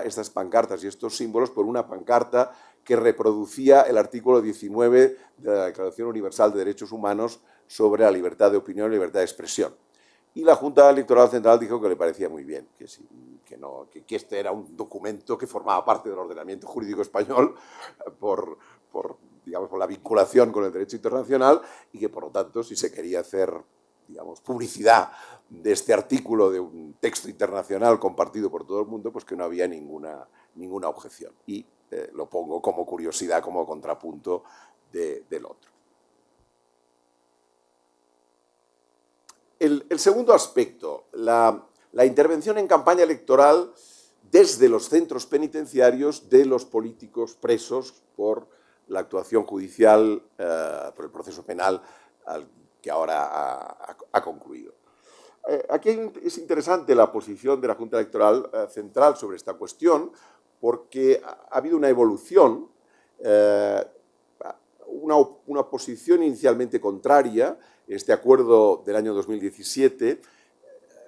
estas pancartas y estos símbolos por una pancarta que reproducía el artículo 19 de la Declaración Universal de Derechos Humanos sobre la libertad de opinión y libertad de expresión. Y la Junta Electoral Central dijo que le parecía muy bien, que este era un documento que formaba parte del ordenamiento jurídico español por la vinculación con el derecho internacional y que, por lo tanto, si se quería hacer, digamos, publicidad de este artículo de un texto internacional compartido por todo el mundo, pues que no había ninguna objeción. Y lo pongo como curiosidad, como contrapunto del otro. El segundo aspecto, la intervención en campaña electoral desde los centros penitenciarios de los políticos presos por la actuación judicial, por el proceso penal que ahora ha concluido. Aquí es interesante la posición de la Junta Electoral Central sobre esta cuestión, porque ha habido una evolución, una posición inicialmente contraria, este acuerdo del año 2017,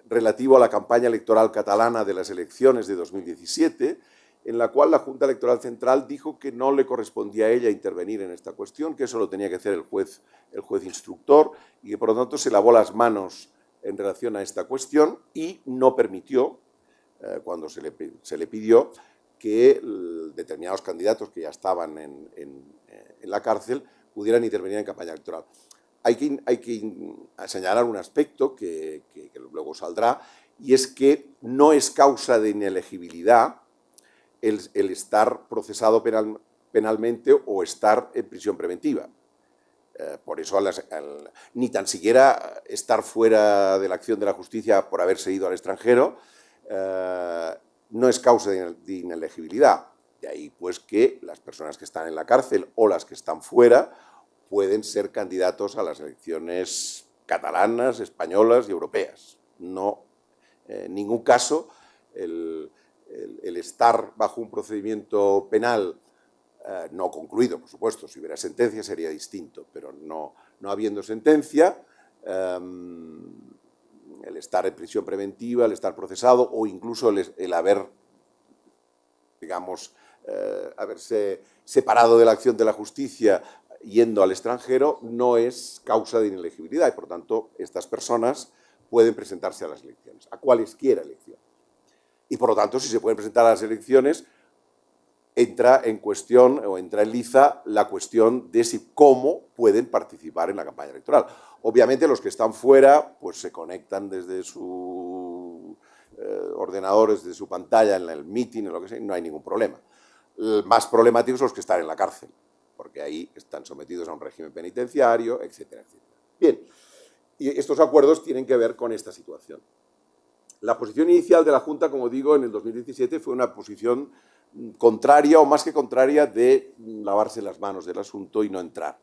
relativo a la campaña electoral catalana de las elecciones de 2017, en la cual la Junta Electoral Central dijo que no le correspondía a ella intervenir en esta cuestión, que eso lo tenía que hacer el juez instructor, y que por lo tanto se lavó las manos en relación a esta cuestión y no permitió, cuando se le pidió, que determinados candidatos que ya estaban en la cárcel pudieran intervenir en campaña electoral. Hay que señalar un aspecto que luego saldrá, y es que no es causa de inelegibilidad el estar procesado penalmente o estar en prisión preventiva. Por eso, ni tan siquiera estar fuera de la acción de la justicia por haberse ido al extranjero no es causa de inelegibilidad. De ahí, pues, que las personas que están en la cárcel o las que están fuera pueden ser candidatos a las elecciones catalanas, españolas y europeas. No, en ningún caso, el estar bajo un procedimiento penal no concluido, por supuesto, si hubiera sentencia sería distinto, pero no habiendo sentencia, el estar en prisión preventiva, el estar procesado o incluso el haber, digamos, haberse separado de la acción de la justicia yendo al extranjero no es causa de inelegibilidad y, por tanto, estas personas pueden presentarse a las elecciones, a cualesquiera elección. Y, por lo tanto, si se pueden presentar a las elecciones, entra en cuestión o entra en liza la cuestión de cómo pueden participar en la campaña electoral. Obviamente, los que están fuera pues se conectan desde su ordenador, desde su pantalla, en el meeting, en lo que sea, y no hay ningún problema. Más problemáticos son los que están en la cárcel, porque ahí están sometidos a un régimen penitenciario, etcétera, etcétera. Bien, y estos acuerdos tienen que ver con esta situación. La posición inicial de la Junta, como digo, en el 2017 fue una posición contraria o más que contraria de lavarse las manos del asunto y no entrar.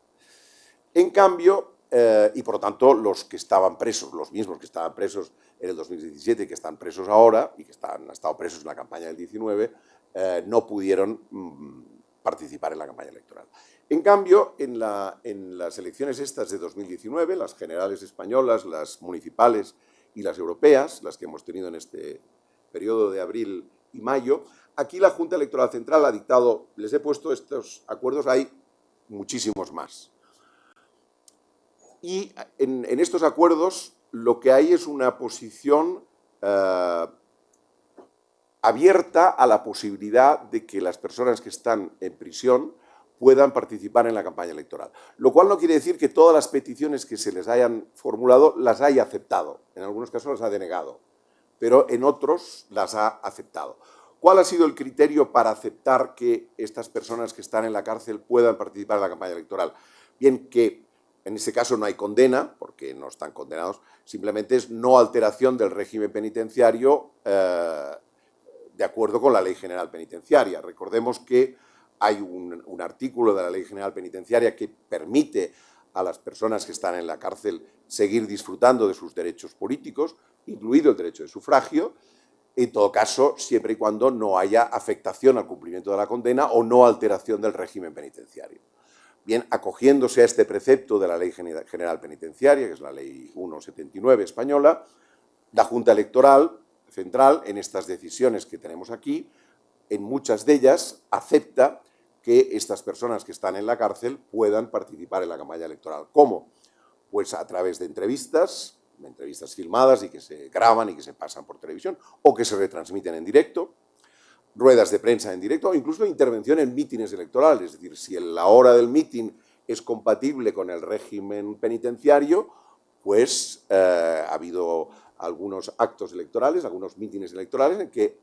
En cambio, y por lo tanto los que estaban presos, los mismos que estaban presos en el 2017 y que están presos ahora y que han estado presos en la campaña del 19, no pudieron participar en la campaña electoral. En cambio, en las elecciones estas de 2019, las generales españolas, las municipales y las europeas, las que hemos tenido en este periodo de abril y mayo, aquí la Junta Electoral Central ha dictado, les he puesto estos acuerdos, hay muchísimos más. Y en estos acuerdos lo que hay es una posición abierta a la posibilidad de que las personas que están en prisión puedan participar en la campaña electoral. Lo cual no quiere decir que todas las peticiones que se les hayan formulado las haya aceptado. En algunos casos las ha denegado, pero en otros las ha aceptado. ¿Cuál ha sido el criterio para aceptar que estas personas que están en la cárcel puedan participar en la campaña electoral? Bien, que en ese caso no hay condena, porque no están condenados, simplemente es no alteración del régimen penitenciario de acuerdo con la Ley General Penitenciaria. Recordemos que hay un artículo de la Ley General Penitenciaria que permite a las personas que están en la cárcel seguir disfrutando de sus derechos políticos, incluido el derecho de sufragio, en todo caso, siempre y cuando no haya afectación al cumplimiento de la condena o no alteración del régimen penitenciario. Bien, acogiéndose a este precepto de la Ley General Penitenciaria, que es la Ley 179 española, la Junta Electoral Central, en estas decisiones que tenemos aquí, en muchas de ellas acepta que estas personas que están en la cárcel puedan participar en la campaña electoral. ¿Cómo? Pues a través de entrevistas filmadas y que se graban y que se pasan por televisión o que se retransmiten en directo, ruedas de prensa en directo o incluso intervención en mítines electorales. Es decir, si la hora del mítin es compatible con el régimen penitenciario, pues ha habido algunos actos electorales, algunos mítines electorales en que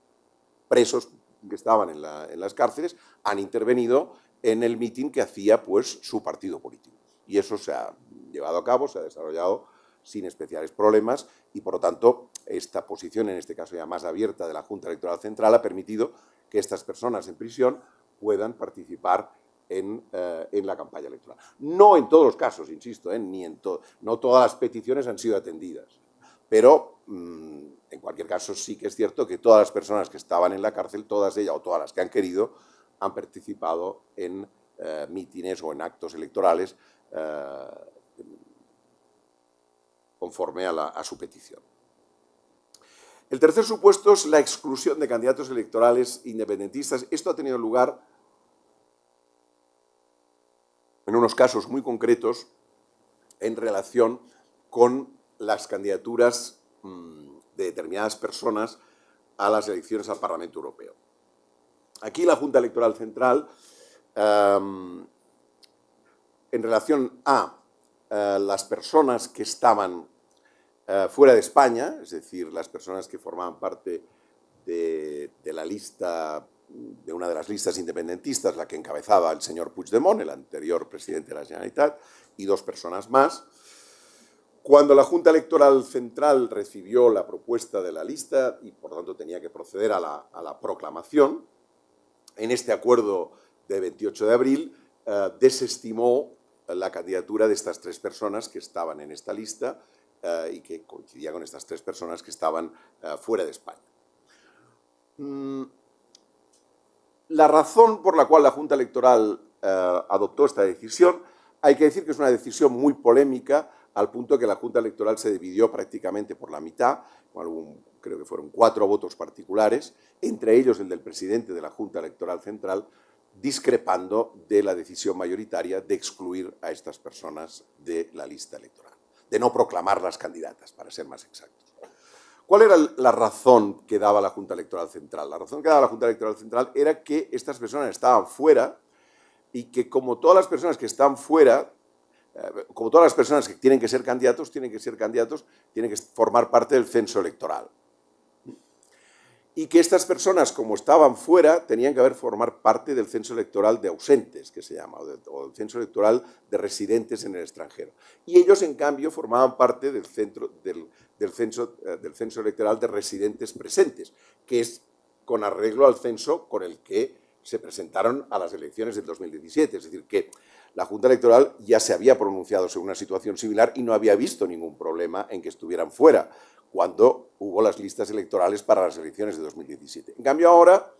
presos que estaban en las cárceles han intervenido en el mitin que hacía pues su partido político. Y eso se ha llevado a cabo, se ha desarrollado sin especiales problemas y, por lo tanto, esta posición, en este caso ya más abierta de la Junta Electoral Central, ha permitido que estas personas en prisión puedan participar en la campaña electoral. No en todos los casos, insisto, no todas las peticiones han sido atendidas, pero en cualquier caso sí que es cierto que todas las personas que estaban en la cárcel, todas ellas o todas las que han querido, han participado en mítines o en actos electorales conforme a su petición. El tercer supuesto es la exclusión de candidatos electorales independentistas. Esto ha tenido lugar en unos casos muy concretos en relación con las candidaturas de determinadas personas a las elecciones al Parlamento Europeo. Aquí la Junta Electoral Central, en relación a las personas que estaban fuera de España, es decir, las personas que formaban parte de la lista, de una de las listas independentistas, la que encabezaba el señor Puigdemont, el anterior presidente de la Generalitat, y dos personas más. Cuando la Junta Electoral Central recibió la propuesta de la lista y, por lo tanto, tenía que proceder a la proclamación, en este acuerdo de 28 de abril desestimó la candidatura de estas tres personas que estaban en esta lista y que coincidía con estas tres personas que estaban fuera de España. La razón por la cual la Junta Electoral adoptó esta decisión, hay que decir que es una decisión muy polémica, al punto que la Junta Electoral se dividió prácticamente por la mitad, creo que fueron 4 votos particulares, entre ellos el del presidente de la Junta Electoral Central, discrepando de la decisión mayoritaria de excluir a estas personas de la lista electoral, de no proclamarlas candidatas, para ser más exactos. ¿Cuál era la razón que daba la Junta Electoral Central? La razón que daba la Junta Electoral Central era que estas personas estaban fuera y que, como todas las personas que están fuera, como todas las personas que tienen que ser candidatos, tienen que formar parte del censo electoral. Y que estas personas, como estaban fuera, tenían que formar parte del censo electoral de ausentes, que se llama, o del censo electoral de residentes en el extranjero. Y ellos, en cambio, formaban parte del censo electoral de residentes presentes, que es con arreglo al censo con el que se presentaron a las elecciones del 2017. Es decir, que la Junta Electoral ya se había pronunciado sobre una situación similar y no había visto ningún problema en que estuvieran fuera cuando hubo las listas electorales para las elecciones de 2017. En cambio, ahora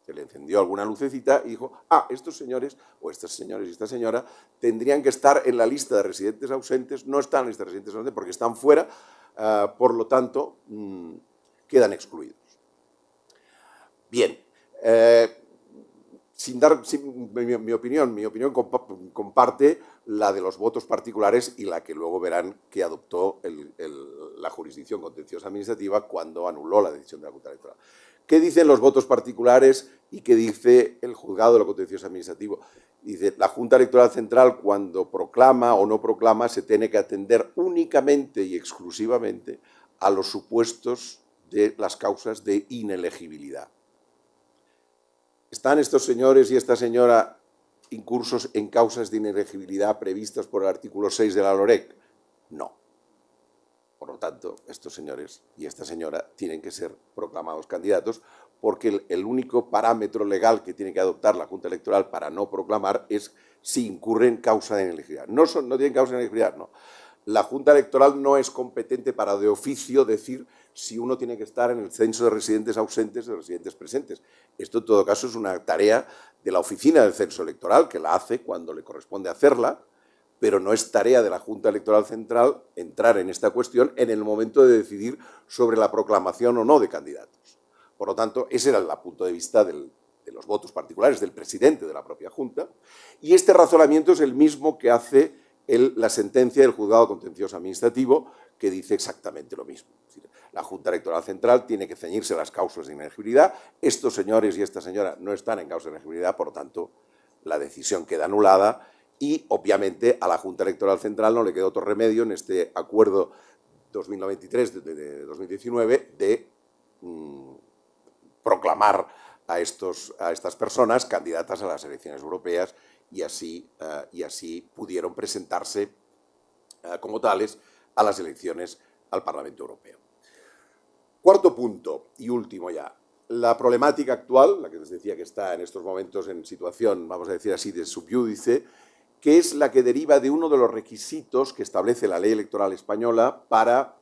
se le encendió alguna lucecita y dijo, estos señores, o estos señores y esta señora, tendrían que estar en la lista de residentes ausentes, no están en la lista de residentes ausentes porque están fuera, por lo tanto, quedan excluidos. Bien, mi opinión comparte la de los votos particulares y la que luego verán que adoptó la jurisdicción contenciosa administrativa cuando anuló la decisión de la Junta Electoral. ¿Qué dicen los votos particulares y qué dice el juzgado de lo contencioso administrativo? Dice, la Junta Electoral Central, cuando proclama o no proclama, se tiene que atender únicamente y exclusivamente a los supuestos de las causas de inelegibilidad. ¿Están estos señores y esta señora incursos en causas de inelegibilidad previstas por el artículo 6 de la LOREC? No. Por lo tanto, estos señores y esta señora tienen que ser proclamados candidatos porque el único parámetro legal que tiene que adoptar la Junta Electoral para no proclamar es si incurren causa de inelegibilidad. No tienen causa de inelegibilidad, no. La Junta Electoral no es competente para de oficio decir si uno tiene que estar en el censo de residentes ausentes o de residentes presentes. Esto, en todo caso, es una tarea de la oficina del censo electoral, que la hace cuando le corresponde hacerla, pero no es tarea de la Junta Electoral Central entrar en esta cuestión en el momento de decidir sobre la proclamación o no de candidatos. Por lo tanto, ese era el punto de vista del los votos particulares del presidente de la propia Junta, y este razonamiento es el mismo que hace la sentencia del Juzgado Contencioso Administrativo, que dice exactamente lo mismo. Es decir, la Junta Electoral Central tiene que ceñirse a las causas de inelegibilidad. Estos señores y esta señora no están en causa de inelegibilidad, por lo tanto, la decisión queda anulada y, obviamente, a la Junta Electoral Central no le queda otro remedio en este acuerdo 2093 de 2019 de proclamar a estas personas candidatas a las elecciones europeas y así pudieron presentarse como tales a las elecciones al Parlamento Europeo. Cuarto punto y último ya, la problemática actual, la que les decía que está en estos momentos en situación, vamos a decir así, de subyúdice, que es la que deriva de uno de los requisitos que establece la ley electoral española para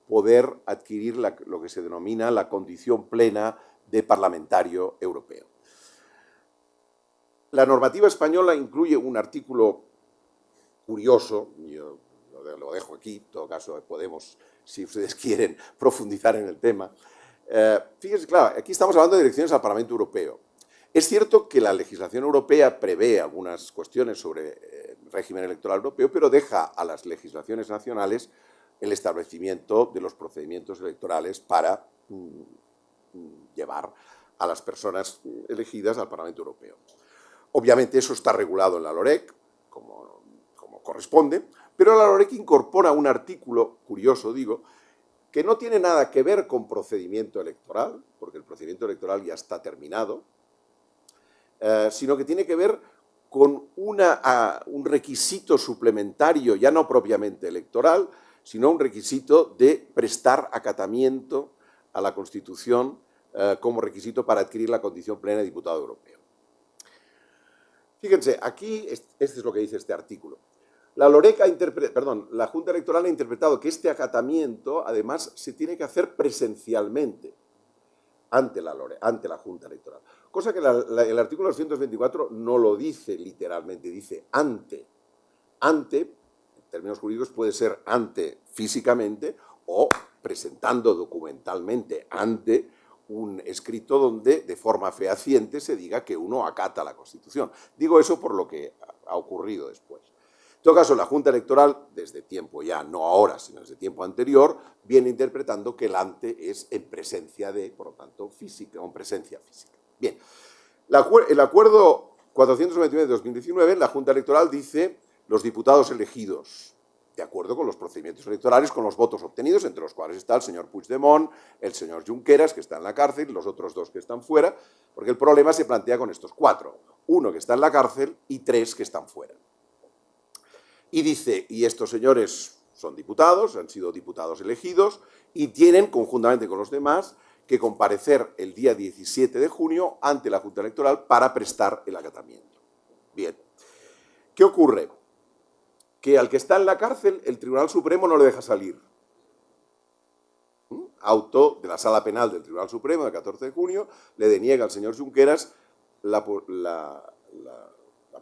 poder adquirir lo que se denomina la condición plena de parlamentario europeo. La normativa española incluye un artículo curioso, yo lo dejo aquí, en todo caso podemos, si ustedes quieren, profundizar en el tema. Fíjense, claro, aquí estamos hablando de elecciones al Parlamento Europeo. Es cierto que la legislación europea prevé algunas cuestiones sobre el régimen electoral europeo, pero deja a las legislaciones nacionales el establecimiento de los procedimientos electorales para llevar a las personas elegidas al Parlamento Europeo. Obviamente eso está regulado en la LOREC, como corresponde, pero la LOREC incorpora un artículo, curioso digo, que no tiene nada que ver con procedimiento electoral, porque el procedimiento electoral ya está terminado, sino que tiene que ver con un requisito suplementario, ya no propiamente electoral, sino un requisito de prestar acatamiento a la Constitución como requisito para adquirir la condición plena de diputado europeo. Fíjense, aquí este es lo que dice este artículo. La Junta Electoral ha interpretado que este acatamiento, además, se tiene que hacer presencialmente ante la Junta Electoral. Cosa que el artículo 224 no lo dice literalmente, dice ante. Ante, en términos jurídicos, puede ser ante físicamente o presentando documentalmente ante un escrito donde de forma fehaciente se diga que uno acata la Constitución. Digo eso por lo que ha ocurrido después. En todo caso, la Junta Electoral, desde tiempo ya, no ahora, sino desde tiempo anterior, viene interpretando que el ante es en presencia de, por lo tanto, física, o en presencia física. Bien, el acuerdo 499 de 2019, la Junta Electoral dice los diputados elegidos de acuerdo con los procedimientos electorales, con los votos obtenidos, entre los cuales está el señor Puigdemont, el señor Junqueras, que está en la cárcel, los otros dos que están fuera, porque el problema se plantea con estos cuatro, uno que está en la cárcel y tres que están fuera. Y dice, y estos señores son diputados, han sido diputados elegidos, y tienen, conjuntamente con los demás, que comparecer el día 17 de junio ante la Junta Electoral para prestar el acatamiento. Bien, ¿qué ocurre? Que al que está en la cárcel, el Tribunal Supremo no le deja salir. Auto de la Sala Penal del Tribunal Supremo, del 14 de junio, le deniega al señor Junqueras la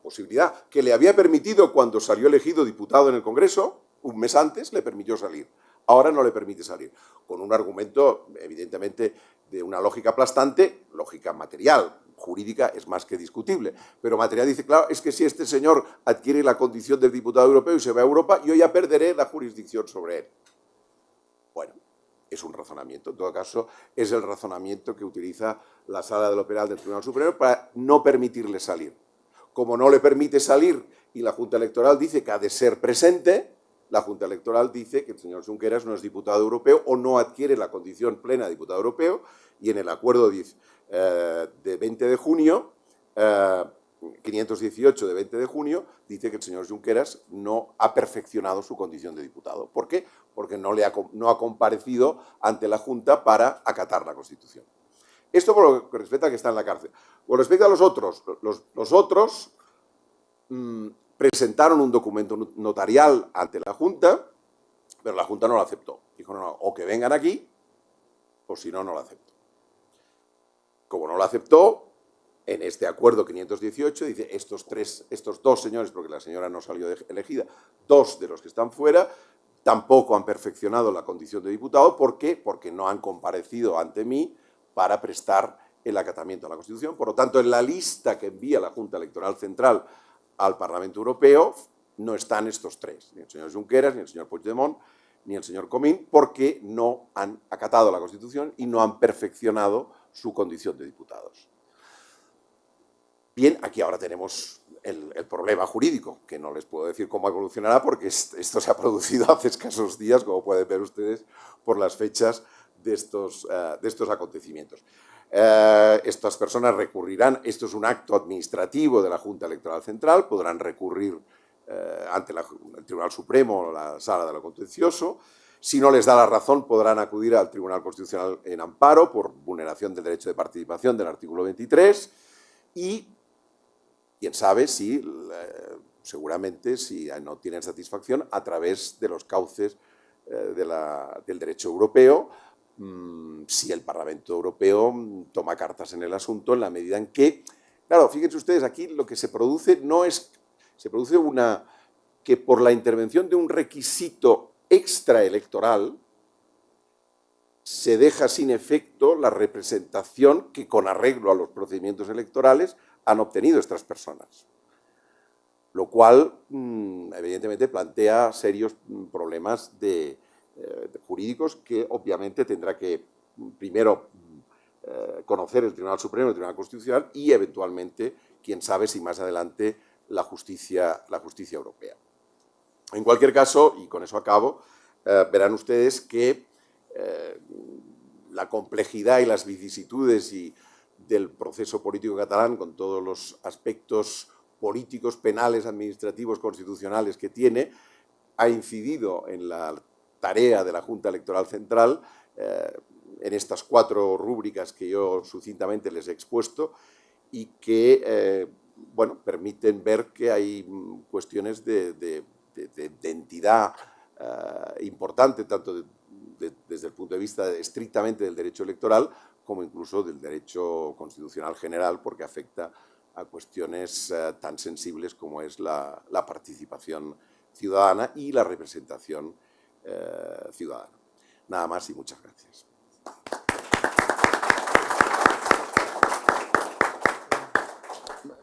posibilidad que le había permitido cuando salió elegido diputado en el Congreso, un mes antes, le permitió salir. Ahora no le permite salir, con un argumento, evidentemente, de una lógica aplastante, lógica material, jurídica es más que discutible, pero material dice, claro, es que si este señor adquiere la condición de diputado europeo y se va a Europa, yo ya perderé la jurisdicción sobre él. Bueno, es un razonamiento, en todo caso, es el razonamiento que utiliza la Sala de lo Penal del Tribunal Supremo para no permitirle salir. Como no le permite salir y la Junta Electoral dice que ha de ser presente, la Junta Electoral dice que el señor Junqueras no es diputado europeo o no adquiere la condición plena de diputado europeo y en el acuerdo de 20 de junio, 518 de 20 de junio, dice que el señor Junqueras no ha perfeccionado su condición de diputado. ¿Por qué? Porque no ha comparecido ante la Junta para acatar la Constitución. Esto por lo que respecta a que está en la cárcel. Con respecto a los otros, los otros presentaron un documento notarial ante la Junta, pero la Junta no lo aceptó. Dijo, no, o que vengan aquí, o si no, no lo acepto. Como no lo aceptó, en este acuerdo 518 dice estos dos señores, porque la señora no salió elegida, dos de los que están fuera, tampoco han perfeccionado la condición de diputado. ¿Por qué? Porque no han comparecido ante mí para prestar el acatamiento a la Constitución. Por lo tanto, en la lista que envía la Junta Electoral Central al Parlamento Europeo no están estos tres, ni el señor Junqueras, ni el señor Puigdemont, ni el señor Comín, porque no han acatado la Constitución y no han perfeccionado su condición de diputados. Bien, aquí ahora tenemos el problema jurídico, que no les puedo decir cómo evolucionará porque esto se ha producido hace escasos días, como pueden ver ustedes por las fechas de estos acontecimientos. Estas personas recurrirán, esto es un acto administrativo de la Junta Electoral Central, podrán recurrir ante el Tribunal Supremo o la Sala de lo Contencioso. Si no les da la razón, podrán acudir al Tribunal Constitucional en amparo por vulneración del derecho de participación del artículo 23 y quién sabe si, seguramente, si no tienen satisfacción, a través de los cauces del derecho europeo, si el Parlamento Europeo toma cartas en el asunto en la medida en que, claro, fíjense ustedes, aquí lo que se produce no es, se produce que por la intervención de un requisito extraelectoral se deja sin efecto la representación que con arreglo a los procedimientos electorales han obtenido estas personas, lo cual evidentemente plantea serios problemas jurídicos que obviamente tendrá que primero conocer el Tribunal Supremo, el Tribunal Constitucional y eventualmente, quién sabe si más adelante la justicia europea. En cualquier caso, y con eso acabo, verán ustedes que la complejidad y las vicisitudes del proceso político catalán, con todos los aspectos políticos, penales, administrativos, constitucionales que tiene, ha incidido en la tarea de la Junta Electoral Central en estas 4 rúbricas que yo sucintamente les he expuesto y que bueno, permiten ver que hay cuestiones de entidad importante, tanto desde el punto de vista estrictamente del derecho electoral, como incluso del derecho constitucional general, porque afecta a cuestiones tan sensibles como es la participación ciudadana y la representación ciudadana. Nada más y muchas gracias.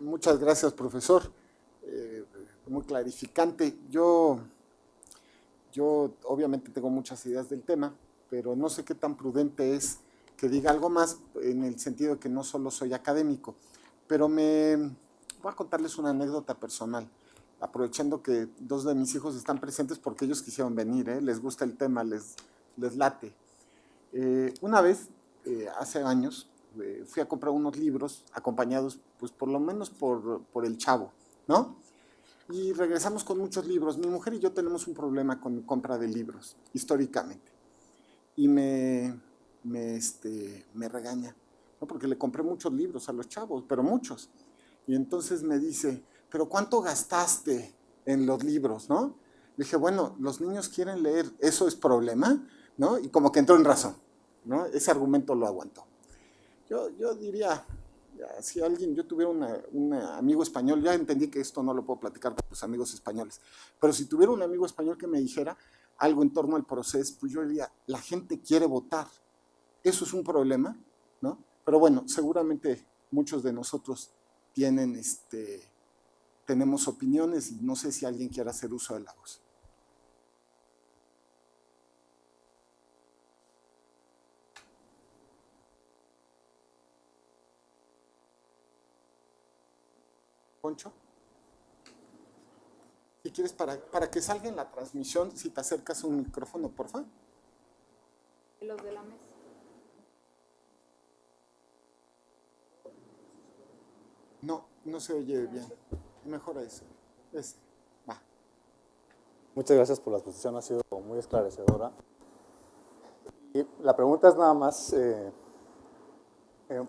Muchas gracias, profesor. Muy clarificante. Yo obviamente tengo muchas ideas del tema, pero no sé qué tan prudente es que diga algo más en el sentido de que no solo soy académico. Pero voy a contarles una anécdota personal, aprovechando que 2 de mis hijos están presentes porque ellos quisieron venir, les gusta el tema, les late. Una vez, hace años, fui a comprar unos libros acompañados, pues por lo menos por el Chavo, ¿no? Y regresamos con muchos libros. Mi mujer y yo tenemos un problema con mi compra de libros, históricamente. Y me regaña, ¿no? Porque le compré muchos libros a los chavos, pero muchos. Y entonces me dice, ¿pero cuánto gastaste en los libros, no? Le dije, bueno, los niños quieren leer, ¿eso es problema? ¿No? Y como que entró en razón, ¿no? Ese argumento lo aguantó. Yo diría, si yo tuviera un amigo español, ya entendí que esto no lo puedo platicar con los amigos españoles, pero si tuviera un amigo español que me dijera algo en torno al proceso, pues yo diría, la gente quiere votar. Eso es un problema, ¿no? Pero bueno, seguramente muchos de nosotros tenemos opiniones y no sé si alguien quiere hacer uso de la voz. Poncho, si quieres, para que salga en la transmisión, si te acercas a un micrófono, por favor. Los de la mesa. No se oye bien. Mejora ese. Va. Muchas gracias por la exposición, ha sido muy esclarecedora. Y la pregunta es nada más,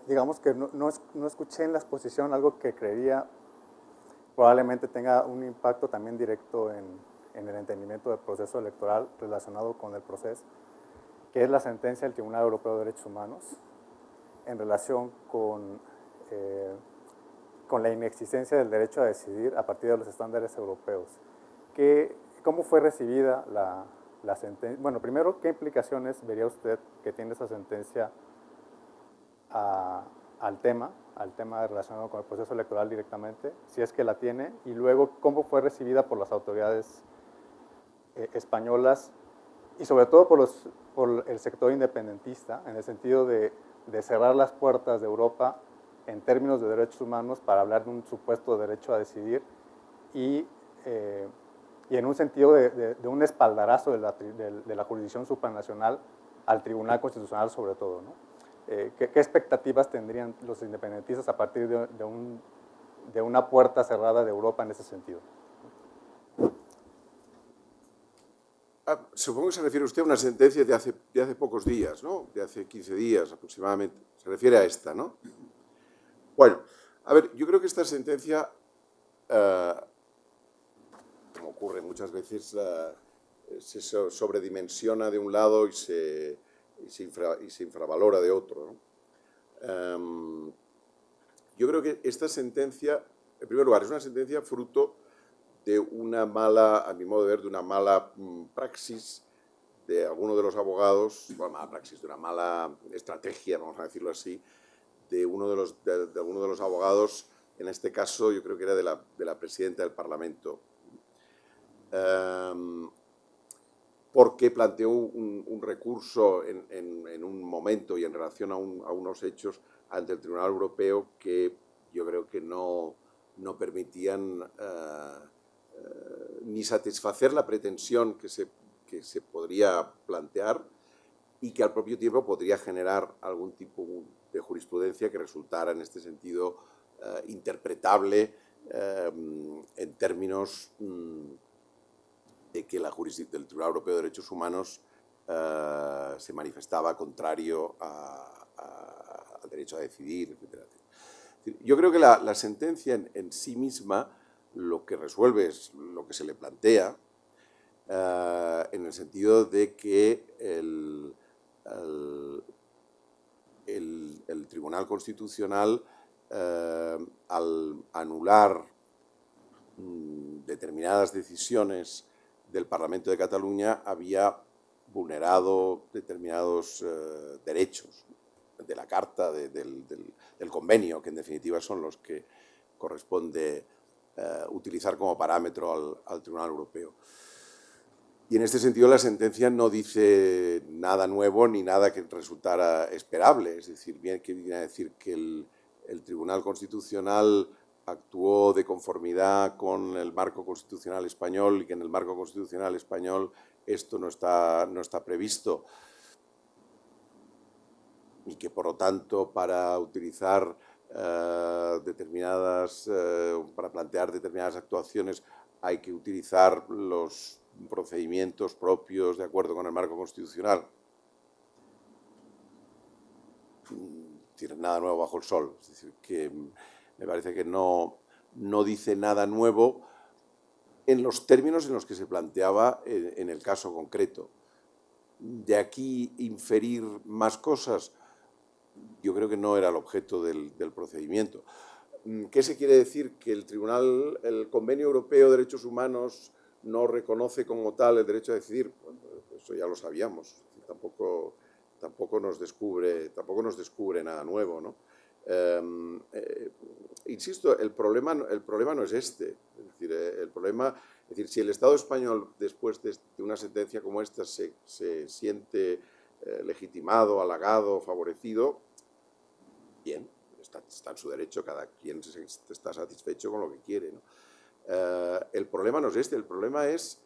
digamos que no escuché en la exposición algo que creería probablemente tenga un impacto también directo en el entendimiento del proceso electoral relacionado con el proceso, que es la sentencia del Tribunal Europeo de Derechos Humanos en relación con la inexistencia del derecho a decidir a partir de los estándares europeos. ¿Cómo fue recibida la sentencia? Bueno, primero, ¿qué implicaciones vería usted que tiene esa sentencia al tema relacionado con el proceso electoral directamente, si es que la tiene, y luego cómo fue recibida por las autoridades españolas y sobre todo por el sector independentista, en el sentido de cerrar las puertas de Europa en términos de derechos humanos para hablar de un supuesto derecho a decidir y en un sentido de un espaldarazo de la jurisdicción supranacional al Tribunal Constitucional sobre todo, ¿no? ¿Qué expectativas tendrían los independentistas a partir de una puerta cerrada de Europa en ese sentido? Supongo que se refiere usted a una sentencia de hace pocos días, ¿no? De hace 15 días aproximadamente. Se refiere a esta, ¿no? Bueno, a ver, yo creo que esta sentencia, como ocurre muchas veces, se sobredimensiona de un lado y se infravalora de otro, ¿no? Yo creo que esta sentencia, en primer lugar, es una sentencia fruto de una mala, a mi modo de ver, de una mala praxis de algunos de los abogados, bueno, mala praxis, de una mala estrategia, vamos a decirlo así, de alguno de los abogados, en este caso yo creo que era de la presidenta del Parlamento, porque planteó un recurso en un momento y en relación a unos hechos ante el Tribunal Europeo que yo creo que no permitían ni satisfacer la pretensión que se podría plantear y que al propio tiempo podría generar algún tipo de jurisprudencia que resultara en este sentido interpretable en términos de que la jurisdicción del Tribunal Europeo de Derechos Humanos se manifestaba contrario al derecho a decidir, etc. Yo creo que la sentencia en sí misma lo que resuelve es lo que se le plantea, en el sentido de que el Tribunal Constitucional, al anular determinadas decisiones del Parlamento de Cataluña, había vulnerado determinados derechos de la Carta, del Convenio, que en definitiva son los que corresponde utilizar como parámetro al Tribunal Europeo. Y en este sentido la sentencia no dice nada nuevo ni nada que resultara esperable. Es decir, viene a decir que el Tribunal Constitucional actuó de conformidad con el marco constitucional español y que en el marco constitucional español esto no está previsto y que por lo tanto para utilizar para plantear determinadas actuaciones hay que utilizar los procedimientos propios de acuerdo con el marco constitucional. Nada nuevo bajo el sol. Es decir, que me parece que no dice nada nuevo en los términos en los que se planteaba en el caso concreto. De aquí inferir más cosas, yo creo que no era el objeto del procedimiento. ¿Qué se quiere decir? Que el Convenio Europeo de Derechos Humanos no reconoce como tal el derecho a decidir. Bueno, eso ya lo sabíamos. Tampoco nos descubre nada nuevo, ¿no? Insisto, el problema no es este. Es decir, si el Estado español, después de una sentencia como esta, se siente legitimado, halagado, favorecido, bien, está en su derecho, cada quien está satisfecho con lo que quiere, ¿no? El problema no es este, el problema es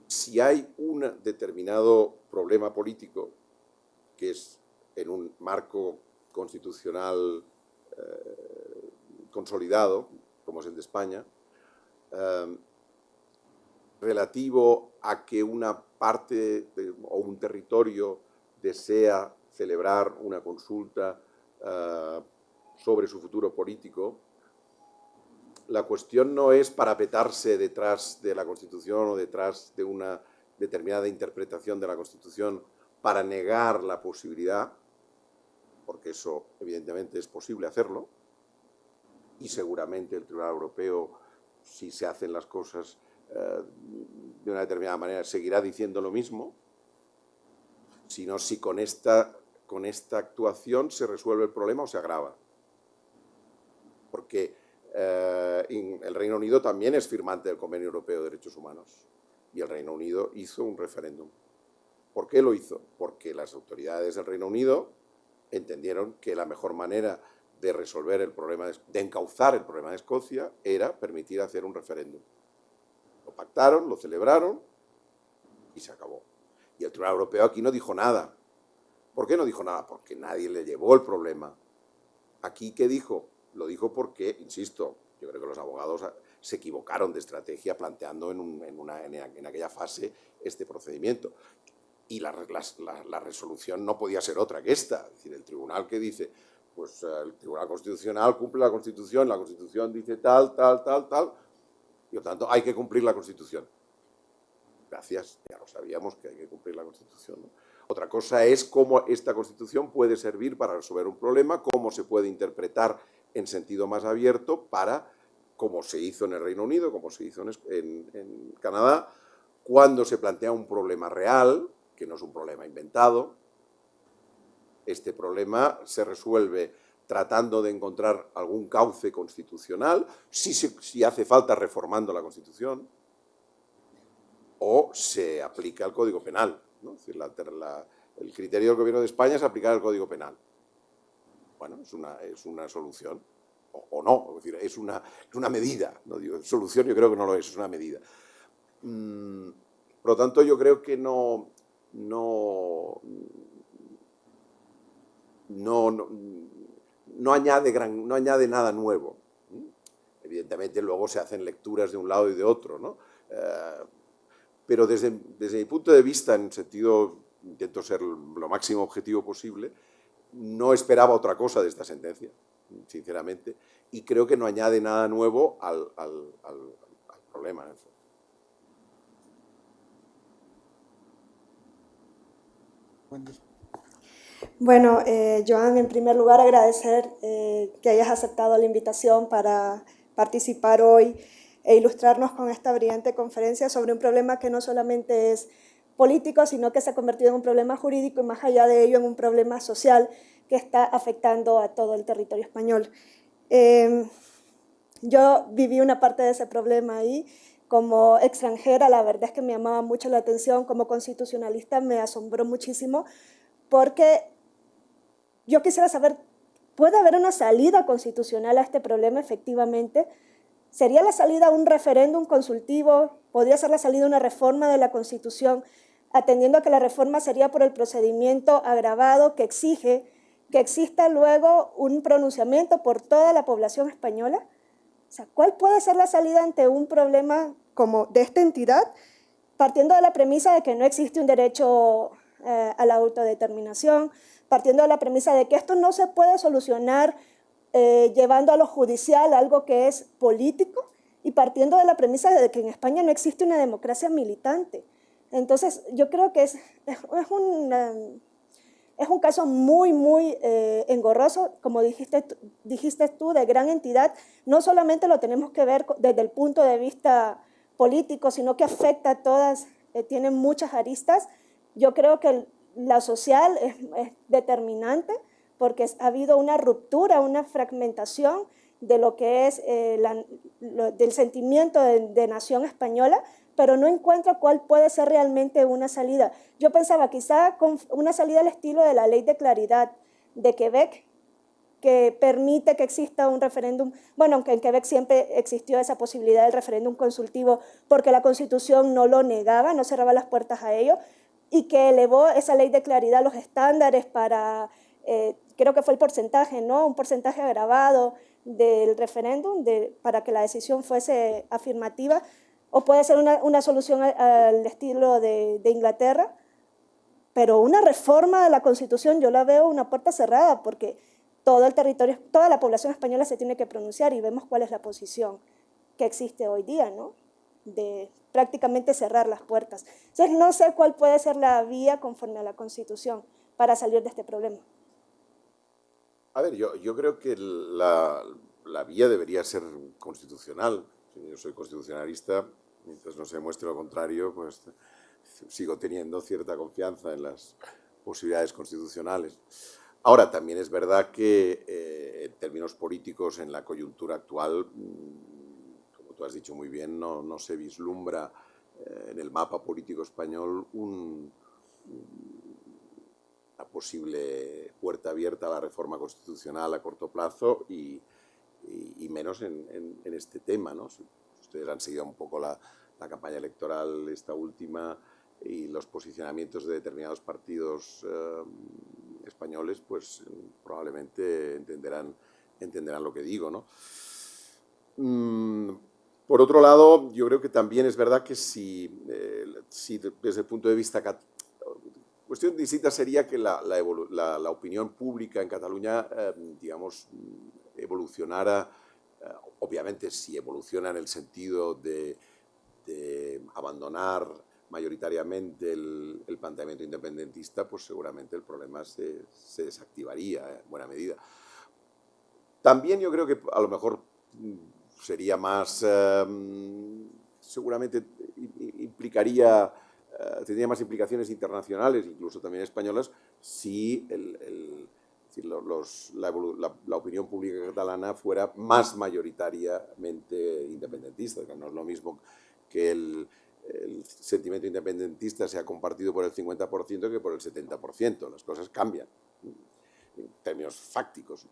si hay un determinado problema político, que es en un marco constitucional consolidado, como es el de España, relativo a que una parte o un territorio desea celebrar una consulta sobre su futuro político, la cuestión no es parapetarse detrás de la Constitución o detrás de una determinada interpretación de la Constitución para negar la posibilidad, porque eso evidentemente es posible hacerlo, y seguramente el Tribunal Europeo, si se hacen las cosas de una determinada manera, seguirá diciendo lo mismo, sino si con esta con esta actuación se resuelve el problema o se agrava. Porque el Reino Unido también es firmante del Convenio Europeo de Derechos Humanos y el Reino Unido hizo un referéndum. ¿Por qué lo hizo? Porque las autoridades del Reino Unido entendieron que la mejor manera de resolver el problema, de encauzar el problema de Escocia, era permitir hacer un referéndum. Lo pactaron, lo celebraron y se acabó. Y el Tribunal Europeo aquí no dijo nada. ¿Por qué no dijo nada? Porque nadie le llevó el problema. Aquí, ¿qué dijo? Lo dijo porque, insisto, yo creo que los abogados se equivocaron de estrategia planteando en aquella fase este procedimiento. Y la resolución no podía ser otra que esta. Es decir, el tribunal que dice, pues el Tribunal Constitucional cumple la Constitución dice tal, tal, tal, tal, y por tanto hay que cumplir la Constitución. Gracias, ya lo sabíamos que hay que cumplir la Constitución, ¿no? Otra cosa es cómo esta Constitución puede servir para resolver un problema, cómo se puede interpretar en sentido más abierto para, como se hizo en el Reino Unido, como se hizo en Canadá, cuando se plantea un problema real, que no es un problema inventado. Este problema se resuelve tratando de encontrar algún cauce constitucional, si hace falta reformando la Constitución, o se aplica el Código Penal, ¿no? Es decir, el criterio del Gobierno de España es aplicar el Código Penal. Bueno, es una solución, o no, es decir, es una medida. No digo solución, yo creo que no lo es una medida. Por lo tanto, yo creo que no añade nada nuevo. Evidentemente, luego se hacen lecturas de un lado y de otro, ¿no? Pero desde mi punto de vista, en sentido, intento ser lo máximo objetivo posible, no esperaba otra cosa de esta sentencia, sinceramente, y creo que no añade nada nuevo al problema. Bueno, Joan, en primer lugar agradecer que hayas aceptado la invitación para participar hoy e ilustrarnos con esta brillante conferencia sobre un problema que no solamente es político, sino que se ha convertido en un problema jurídico y más allá de ello en un problema social que está afectando a todo el territorio español. Yo viví una parte de ese problema ahí. Como extranjera, la verdad es que me llamaba mucho la atención. Como constitucionalista me asombró muchísimo porque yo quisiera saber, ¿puede haber una salida constitucional a este problema efectivamente? ¿Sería la salida un referéndum consultivo? ¿Podría ser la salida una reforma de la Constitución, atendiendo a que la reforma sería por el procedimiento agravado que exige que exista luego un pronunciamiento por toda la población española? O sea, ¿cuál puede ser la salida ante un problema como de esta entidad, partiendo de la premisa de que no existe un derecho a la autodeterminación, partiendo de la premisa de que esto no se puede solucionar llevando a lo judicial algo que es político y partiendo de la premisa de que en España no existe una democracia militante? Entonces, yo creo que es un caso muy, muy engorroso, como dijiste tú, de gran entidad. No solamente lo tenemos que ver desde el punto de vista político, sino que afecta a todas, tiene muchas aristas. Yo creo que la social es determinante porque ha habido una ruptura, una fragmentación de lo que es del sentimiento de nación española, pero no encuentro cuál puede ser realmente una salida. Yo pensaba quizá con una salida al estilo de la Ley de Claridad de Quebec, que permite que exista un referéndum, bueno, aunque en Quebec siempre existió esa posibilidad del referéndum consultivo porque la Constitución no lo negaba, no cerraba las puertas a ello, y que elevó esa Ley de Claridad los estándares para, creo que fue el porcentaje, ¿no? Un porcentaje agravado del referéndum para que la decisión fuese afirmativa. O puede ser una solución al estilo de Inglaterra, pero una reforma de la Constitución yo la veo una puerta cerrada porque todo el territorio, toda la población española se tiene que pronunciar y vemos cuál es la posición que existe hoy día, ¿no? De prácticamente cerrar las puertas. Entonces no sé cuál puede ser la vía conforme a la Constitución para salir de este problema. A ver, yo creo que la vía debería ser constitucional. Yo soy constitucionalista, mientras no se muestre lo contrario, pues sigo teniendo cierta confianza en las posibilidades constitucionales. Ahora, también es verdad que en términos políticos, en la coyuntura actual, como tú has dicho muy bien, no se vislumbra en el mapa político español una posible puerta abierta a la reforma constitucional a corto plazo y menos en este tema, ¿no? Ustedes han seguido un poco la campaña electoral, esta última, y los posicionamientos de determinados partidos españoles, pues probablemente entenderán lo que digo, ¿no? Por otro lado, yo creo que también es verdad que si desde el punto de vista... Cuestión distinta sería que la opinión pública en Cataluña, digamos, evolucionara, obviamente si evoluciona en el sentido de abandonar mayoritariamente el planteamiento independentista, pues seguramente el problema se desactivaría en buena medida. También yo creo que a lo mejor sería más, seguramente tendría más implicaciones internacionales, incluso también españolas, si la opinión pública catalana fuera más mayoritariamente independentista, que no es lo mismo que el sentimiento independentista sea compartido por el 50% que por el 70%. Las cosas cambian en términos fácticos.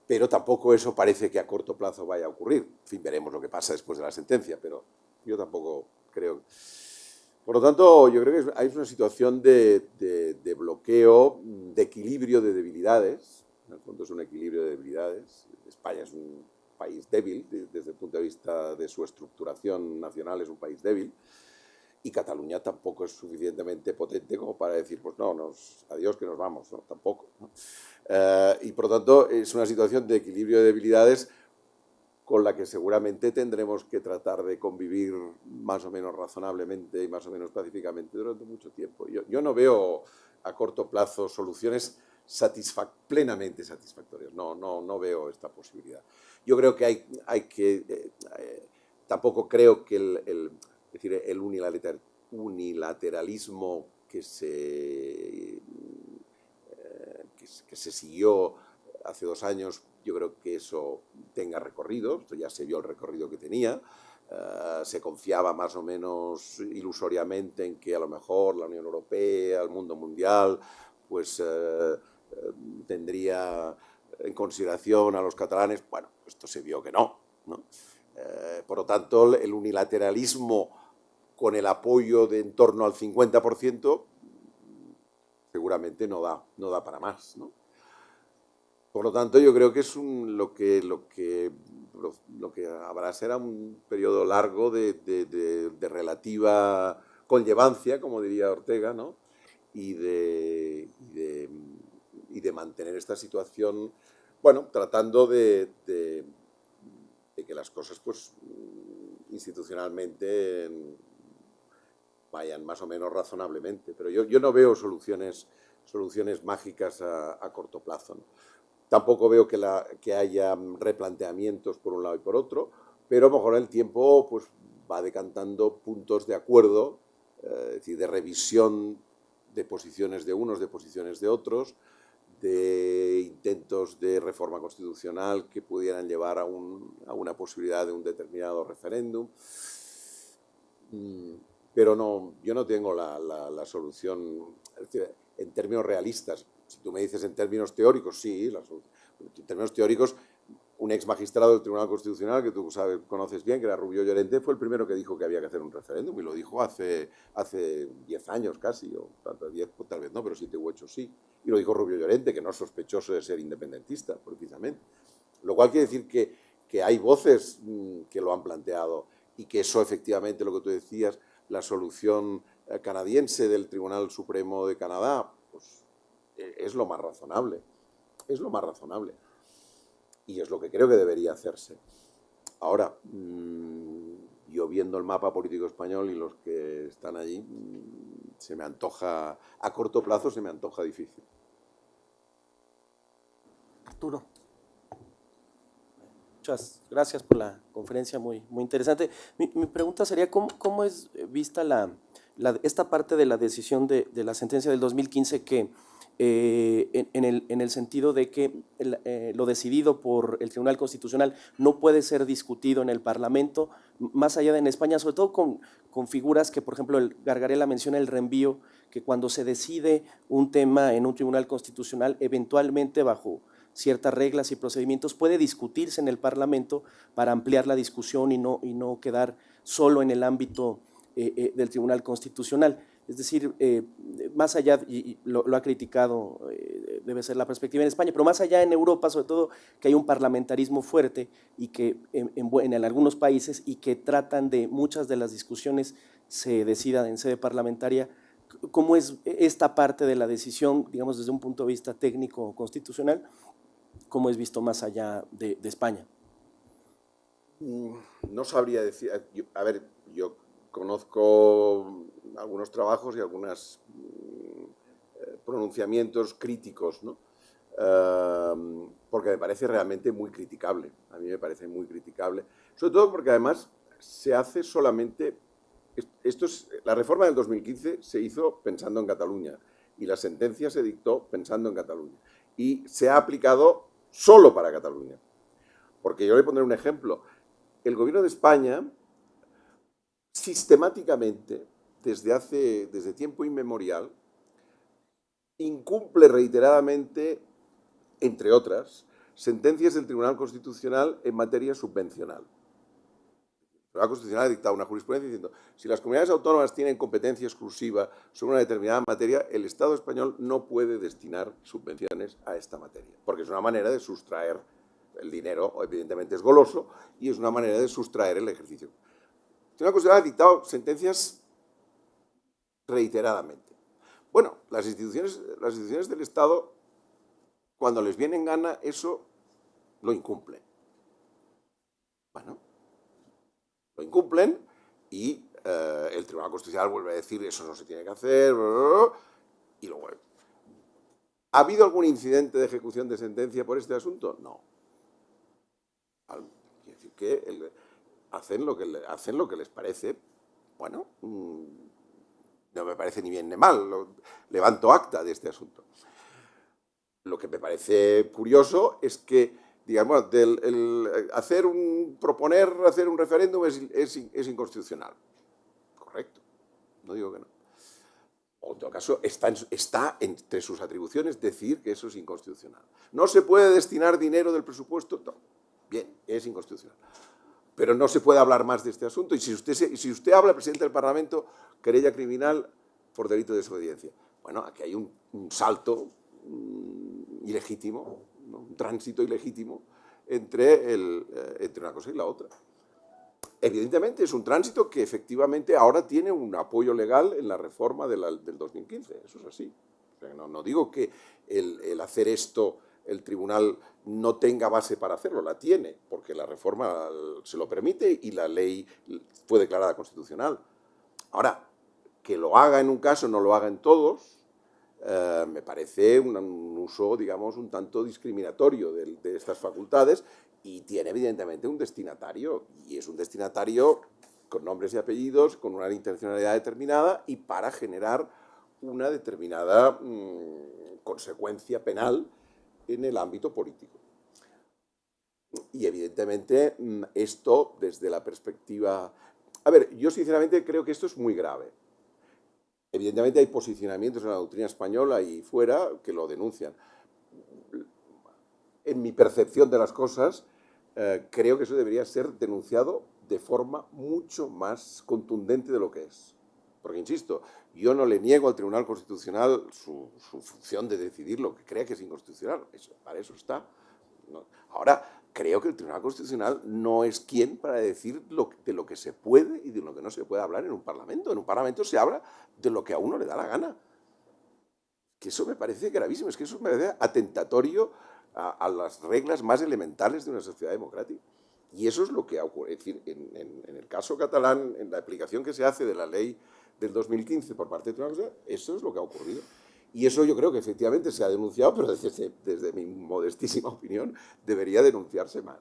Pero tampoco eso parece que a corto plazo vaya a ocurrir. En fin, veremos lo que pasa después de la sentencia, pero yo tampoco creo. Por lo tanto, yo creo que hay una situación de bloqueo, de equilibrio de debilidades. En el fondo es un equilibrio de debilidades. España es un país débil, desde el punto de vista de su estructuración nacional es un país débil. Y Cataluña tampoco es suficientemente potente como para decir, pues no, adiós que nos vamos, ¿no? Tampoco, ¿no? Y por lo tanto es una situación de equilibrio de debilidades con la que seguramente tendremos que tratar de convivir más o menos razonablemente y más o menos pacíficamente durante mucho tiempo. Yo no veo a corto plazo soluciones plenamente satisfactorias, no veo esta posibilidad. Yo creo que hay que... tampoco creo que el unilateralismo que se siguió hace 2 años, yo creo que eso tenga recorrido. Esto ya se vio el recorrido que tenía. Se confiaba más o menos ilusoriamente en que a lo mejor la Unión Europea, el mundo mundial, pues tendría en consideración a los catalanes. Bueno, esto se vio que no, ¿no? Por lo tanto, el unilateralismo con el apoyo de en torno al 50% seguramente no da para más, ¿no? Por lo tanto, yo creo que es lo que habrá será un periodo largo de relativa conllevancia, como diría Ortega, ¿no? Y de mantener esta situación, bueno, tratando de que las cosas, pues, institucionalmente vayan más o menos razonablemente. Pero yo no veo soluciones mágicas a corto plazo, ¿no? Tampoco veo que haya replanteamientos por un lado y por otro, pero a lo mejor el tiempo pues, va decantando puntos de acuerdo, es decir, de revisión de posiciones de unos, de posiciones de otros, de intentos de reforma constitucional que pudieran llevar a una posibilidad de un determinado referéndum. Pero yo no tengo la solución, es decir, en términos realistas. Si tú me dices en términos teóricos, sí, en términos teóricos, un ex magistrado del Tribunal Constitucional, que tú conoces bien, que era Rubio Llorente, fue el primero que dijo que había que hacer un referéndum, y lo dijo hace 10 años casi, o tanto 10, pues, tal vez no, pero 7 u 8 sí. Y lo dijo Rubio Llorente, que no es sospechoso de ser independentista, precisamente. Lo cual quiere decir que hay voces que lo han planteado, y que eso, efectivamente, lo que tú decías, la solución canadiense del Tribunal Supremo de Canadá, pues es lo más razonable. Es lo más razonable. Y es lo que creo que debería hacerse. Ahora, yo viendo el mapa político español y los que están allí, se me antoja, a corto plazo se me antoja difícil. Arturo. Muchas gracias por la conferencia, muy interesante. Mi pregunta sería, ¿cómo es vista la esta parte de la decisión de la sentencia del 2015 que en el sentido de que lo decidido por el Tribunal Constitucional no puede ser discutido en el Parlamento, más allá de en España, sobre todo con figuras que, por ejemplo, Gargarella menciona el reenvío, que cuando se decide un tema en un Tribunal Constitucional, eventualmente bajo ciertas reglas y procedimientos puede discutirse en el Parlamento para ampliar la discusión y no quedar solo en el ámbito del Tribunal Constitucional. Es decir, más allá, y lo ha criticado, debe ser la perspectiva en España, pero más allá en Europa, sobre todo, que hay un parlamentarismo fuerte y que en algunos países y que tratan de muchas de las discusiones se decidan en sede parlamentaria. ¿Cómo es esta parte de la decisión, digamos, desde un punto de vista técnico constitucional? ¿Cómo es visto más allá de España? No sabría decir. A ver, yo conozco algunos trabajos y algunos pronunciamientos críticos, ¿no? Porque me parece realmente muy criticable. A mí me parece muy criticable. Sobre todo porque además se hace solamente... la reforma del 2015 se hizo pensando en Cataluña y la sentencia se dictó pensando en Cataluña. Y se ha aplicado solo para Cataluña. Porque yo le pondré un ejemplo. El gobierno de España sistemáticamente, desde tiempo inmemorial, incumple reiteradamente, entre otras, sentencias del Tribunal Constitucional en materia subvencional. El Tribunal Constitucional ha dictado una jurisprudencia diciendo si las comunidades autónomas tienen competencia exclusiva sobre una determinada materia, el Estado español no puede destinar subvenciones a esta materia, porque es una manera de sustraer el dinero, evidentemente es goloso, y es una manera de sustraer el ejercicio. El Tribunal Constitucional ha dictado sentencias reiteradamente. Bueno, las instituciones del Estado, cuando les viene en gana, eso lo incumplen. Bueno, lo incumplen y el Tribunal Constitucional vuelve a decir eso no se tiene que hacer, y lo vuelve. ¿Ha habido algún incidente de ejecución de sentencia por este asunto? No. Quiere decir que hacen lo que les parece. Bueno, no me parece ni bien ni mal, levanto acta de este asunto. Lo que me parece curioso es que, digamos, proponer hacer un referéndum es inconstitucional. Correcto, no digo que no. O en todo caso, está entre sus atribuciones decir que eso es inconstitucional. ¿No se puede destinar dinero del presupuesto? No. Bien, es inconstitucional. Pero no se puede hablar más de este asunto. Y si usted habla, presidente del Parlamento, querella criminal por delito de desobediencia. Bueno, aquí hay un salto ilegítimo, ¿no? Un tránsito ilegítimo entre una cosa y la otra. Evidentemente es un tránsito que efectivamente ahora tiene un apoyo legal en la reforma del 2015, eso es así. O sea, no digo que el hacer esto el tribunal no tenga base para hacerlo, la tiene, porque la reforma se lo permite y la ley fue declarada constitucional. Ahora, que lo haga en un caso, no lo haga en todos, me parece un uso, digamos, un tanto discriminatorio de estas facultades y tiene evidentemente un destinatario, y es un destinatario con nombres y apellidos, con una intencionalidad determinada y para generar una determinada consecuencia penal en el ámbito político. Y evidentemente esto desde la perspectiva... A ver, yo sinceramente creo que esto es muy grave. Evidentemente hay posicionamientos en la doctrina española y fuera que lo denuncian. En mi percepción de las cosas, creo que eso debería ser denunciado de forma mucho más contundente de lo que es. Porque, insisto, yo no le niego al Tribunal Constitucional su función de decidir lo que crea que es inconstitucional. Para eso está. ¿No? Ahora, creo que el Tribunal Constitucional no es quien para decir de lo que se puede y de lo que no se puede hablar en un Parlamento. En un Parlamento se habla de lo que a uno le da la gana. Que eso me parece gravísimo, es que eso me parece atentatorio a las reglas más elementales de una sociedad democrática. Y eso es lo que ha ocurrido. Es decir, en el caso catalán, en la aplicación que se hace de la ley del 2015 por parte de Tribunal Constitucional, eso es lo que ha ocurrido. Y eso yo creo que efectivamente se ha denunciado, pero desde mi modestísima opinión debería denunciarse más.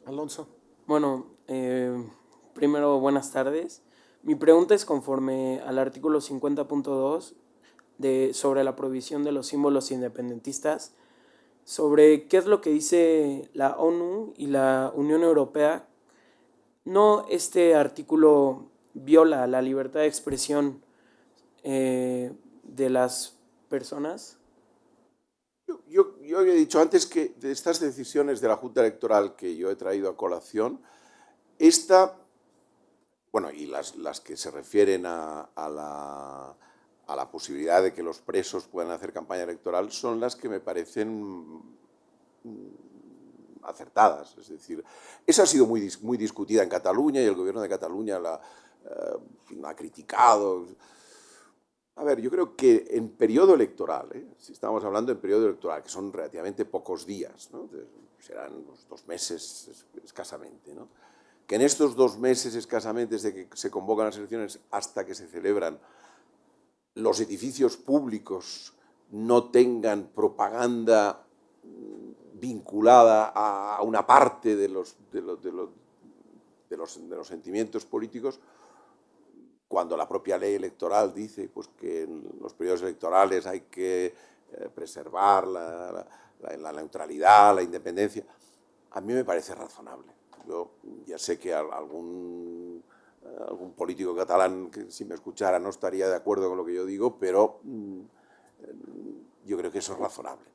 Alonso. Bueno, Primero, buenas tardes. Mi pregunta es conforme al artículo 50.2 sobre la prohibición de los símbolos independentistas, sobre qué es lo que dice la ONU y la Unión Europea. ¿No este artículo viola la libertad de expresión de las personas? Yo había dicho antes que de estas decisiones de la Junta Electoral que yo he traído a colación, bueno, y las que se refieren a la posibilidad de que los presos puedan hacer campaña electoral, son las que me parecen acertadas. Es decir, esa ha sido muy discutida en Cataluña y el gobierno de Cataluña la ha criticado. A ver, yo creo que en periodo electoral, si estamos hablando en periodo electoral, que son relativamente pocos días, ¿no? Serán unos 2 meses escasamente, ¿no? Que en estos 2 meses escasamente desde que se convocan las elecciones hasta que se celebran, los edificios públicos no tengan propaganda vinculada a una parte de los sentimientos políticos, cuando la propia ley electoral dice pues, que en los periodos electorales hay que preservar la neutralidad, la independencia, a mí me parece razonable. Yo ya sé que algún político catalán que si me escuchara no estaría de acuerdo con lo que yo digo, pero yo creo que eso es razonable.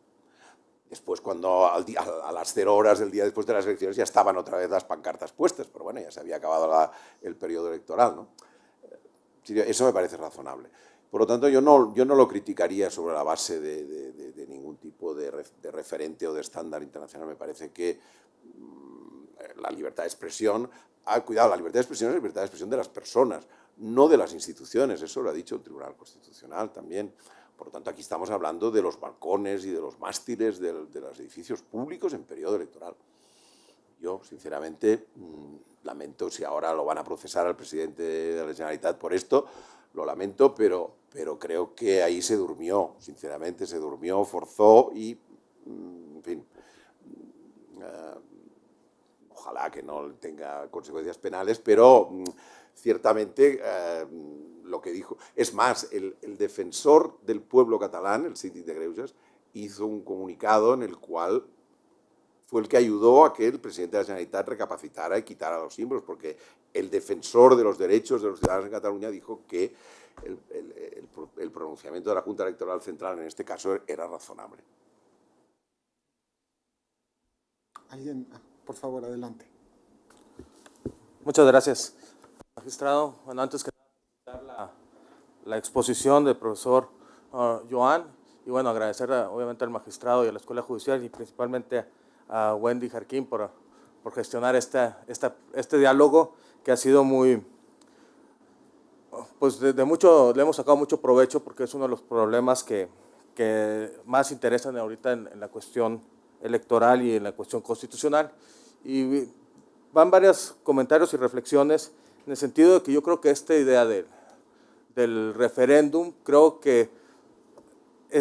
Después, cuando a las 0 horas del día después de las elecciones ya estaban otra vez las pancartas puestas, pero bueno, ya se había acabado el periodo electoral, ¿no? Eso me parece razonable. Por lo tanto, yo no lo criticaría sobre la base de ningún tipo de referente o de estándar internacional. Me parece que la libertad de expresión, cuidado, la libertad de expresión es la libertad de expresión de las personas, no de las instituciones. Eso lo ha dicho el Tribunal Constitucional también. Por lo tanto, aquí estamos hablando de los balcones y de los mástiles de los edificios públicos en periodo electoral. Yo, sinceramente, lamento si ahora lo van a procesar al presidente de la Generalitat por esto, lo lamento, pero creo que ahí se durmió, sinceramente, se durmió, forzó y, en fin, ojalá que no tenga consecuencias penales, pero ciertamente lo que dijo... Es más, el defensor del pueblo catalán, el Síndic de Greuges, hizo un comunicado en el cual fue el que ayudó a que el presidente de la Generalitat recapacitara y quitara los símbolos, porque el defensor de los derechos de los ciudadanos en Cataluña dijo que el pronunciamiento de la Junta Electoral Central en este caso era razonable. Alguien, por favor, adelante. Muchas gracias, magistrado. Bueno, antes que nada, la exposición del profesor Joan, y bueno, agradecer obviamente al magistrado y a la Escuela Judicial y principalmente a Wendy Jarquín por gestionar este diálogo que ha sido muy, pues le hemos sacado mucho provecho porque es uno de los problemas que más interesan ahorita en la cuestión electoral y en la cuestión constitucional. Y van varios comentarios y reflexiones en el sentido de que yo creo que esta idea del referéndum creo que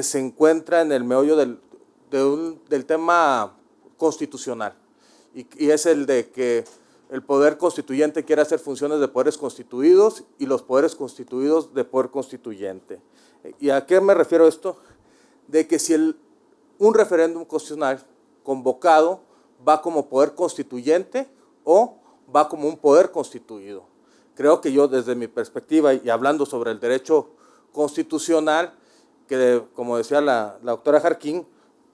se encuentra en el meollo del tema constitucional y es el de que el poder constituyente quiere hacer funciones de poderes constituidos y los poderes constituidos de poder constituyente. ¿Y a qué me refiero esto? De que si un referéndum constitucional convocado va como poder constituyente o va como un poder constituido. Creo que yo desde mi perspectiva y hablando sobre el derecho constitucional, que como decía la doctora Jarquín,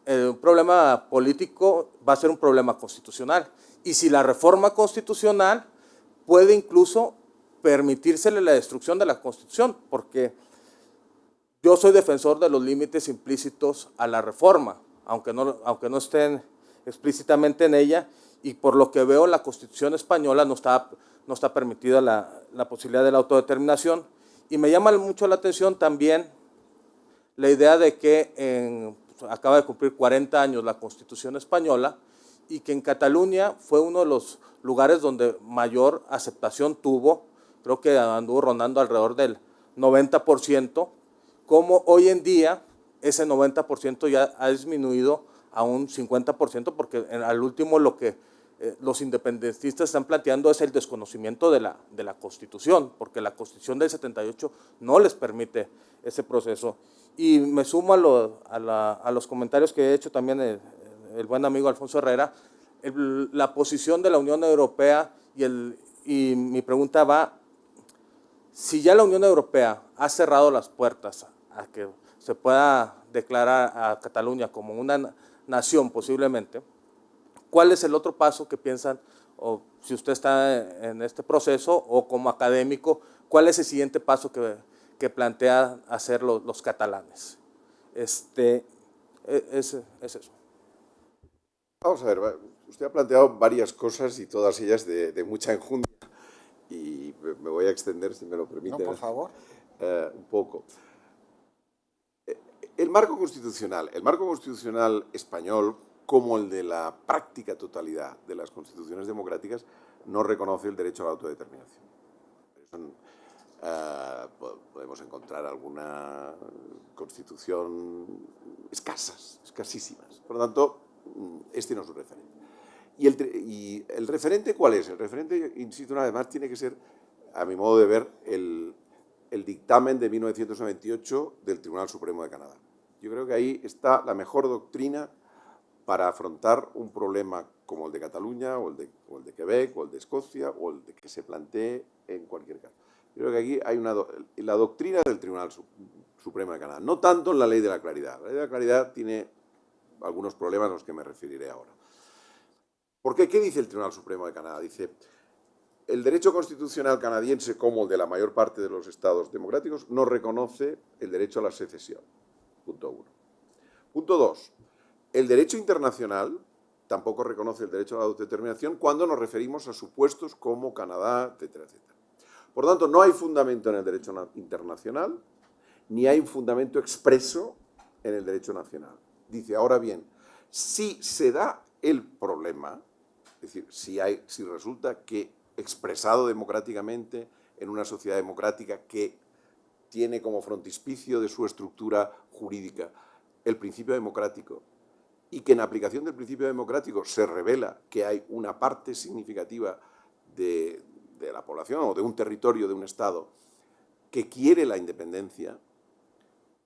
un problema político va a ser un problema constitucional. Y si la reforma constitucional puede incluso permitírsele la destrucción de la Constitución, porque yo soy defensor de los límites implícitos a la reforma, aunque no estén explícitamente en ella, y por lo que veo la Constitución española no está permitida la posibilidad de la autodeterminación. Y me llama mucho la atención también la idea de que acaba de cumplir 40 años la Constitución española y que en Cataluña fue uno de los lugares donde mayor aceptación tuvo, creo que anduvo rondando alrededor del 90%, como hoy en día ese 90% ya ha disminuido a un 50%, porque al último lo que los independentistas están planteando es el desconocimiento de la Constitución, porque la Constitución del 78 no les permite ese proceso. Y me sumo a los comentarios que ha hecho también el buen amigo Alfonso Herrera, la posición de la Unión Europea y mi pregunta va, si ya la Unión Europea ha cerrado las puertas a que se pueda declarar a Cataluña como una nación posiblemente, ¿cuál es el otro paso que piensan, o si usted está en este proceso o como académico, cuál es el siguiente paso que plantean hacer los catalanes? Es eso. Vamos a ver, usted ha planteado varias cosas y todas ellas de mucha enjundia y me voy a extender, si me lo permite. No, por favor. Un poco. El marco constitucional español, como el de la práctica totalidad de las constituciones democráticas, no reconoce el derecho a la autodeterminación. Podemos encontrar alguna constitución escasísimas. Por lo tanto, este no es un referente. ¿Y el referente cuál es? El referente, insisto una vez más, tiene que ser, a mi modo de ver, el dictamen de 1998 del Tribunal Supremo de Canadá. Yo creo que ahí está la mejor doctrina para afrontar un problema como el de Cataluña, o el de Quebec, o el de Escocia, o el de que se plantee en cualquier caso. Yo creo que aquí hay la doctrina del Tribunal Supremo de Canadá, no tanto en la Ley de la Claridad. La Ley de la Claridad tiene algunos problemas a los que me referiré ahora. ¿Por qué? ¿Qué dice el Tribunal Supremo de Canadá? Dice, el derecho constitucional canadiense, como el de la mayor parte de los estados democráticos, no reconoce el derecho a la secesión. Punto 1. Punto 2. El derecho internacional tampoco reconoce el derecho a la autodeterminación cuando nos referimos a supuestos como Canadá, etcétera, etcétera. Por tanto, no hay fundamento en el derecho internacional, ni hay un fundamento expreso en el derecho nacional. Dice, ahora bien, si se da el problema, es decir, si resulta que expresado democráticamente en una sociedad democrática que tiene como frontispicio de su estructura jurídica el principio democrático, y que en aplicación del principio democrático se revela que hay una parte significativa de la población o de un territorio, de un Estado, que quiere la independencia,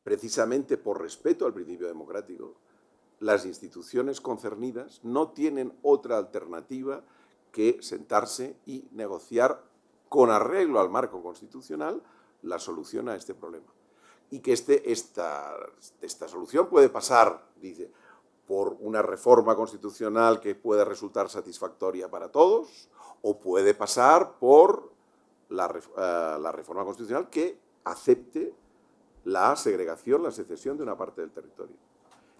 precisamente por respeto al principio democrático, las instituciones concernidas no tienen otra alternativa que sentarse y negociar con arreglo al marco constitucional la solución a este problema. Y que esta solución puede pasar, dice, por una reforma constitucional que pueda resultar satisfactoria para todos, o puede pasar por la reforma constitucional que acepte la segregación, la secesión de una parte del territorio.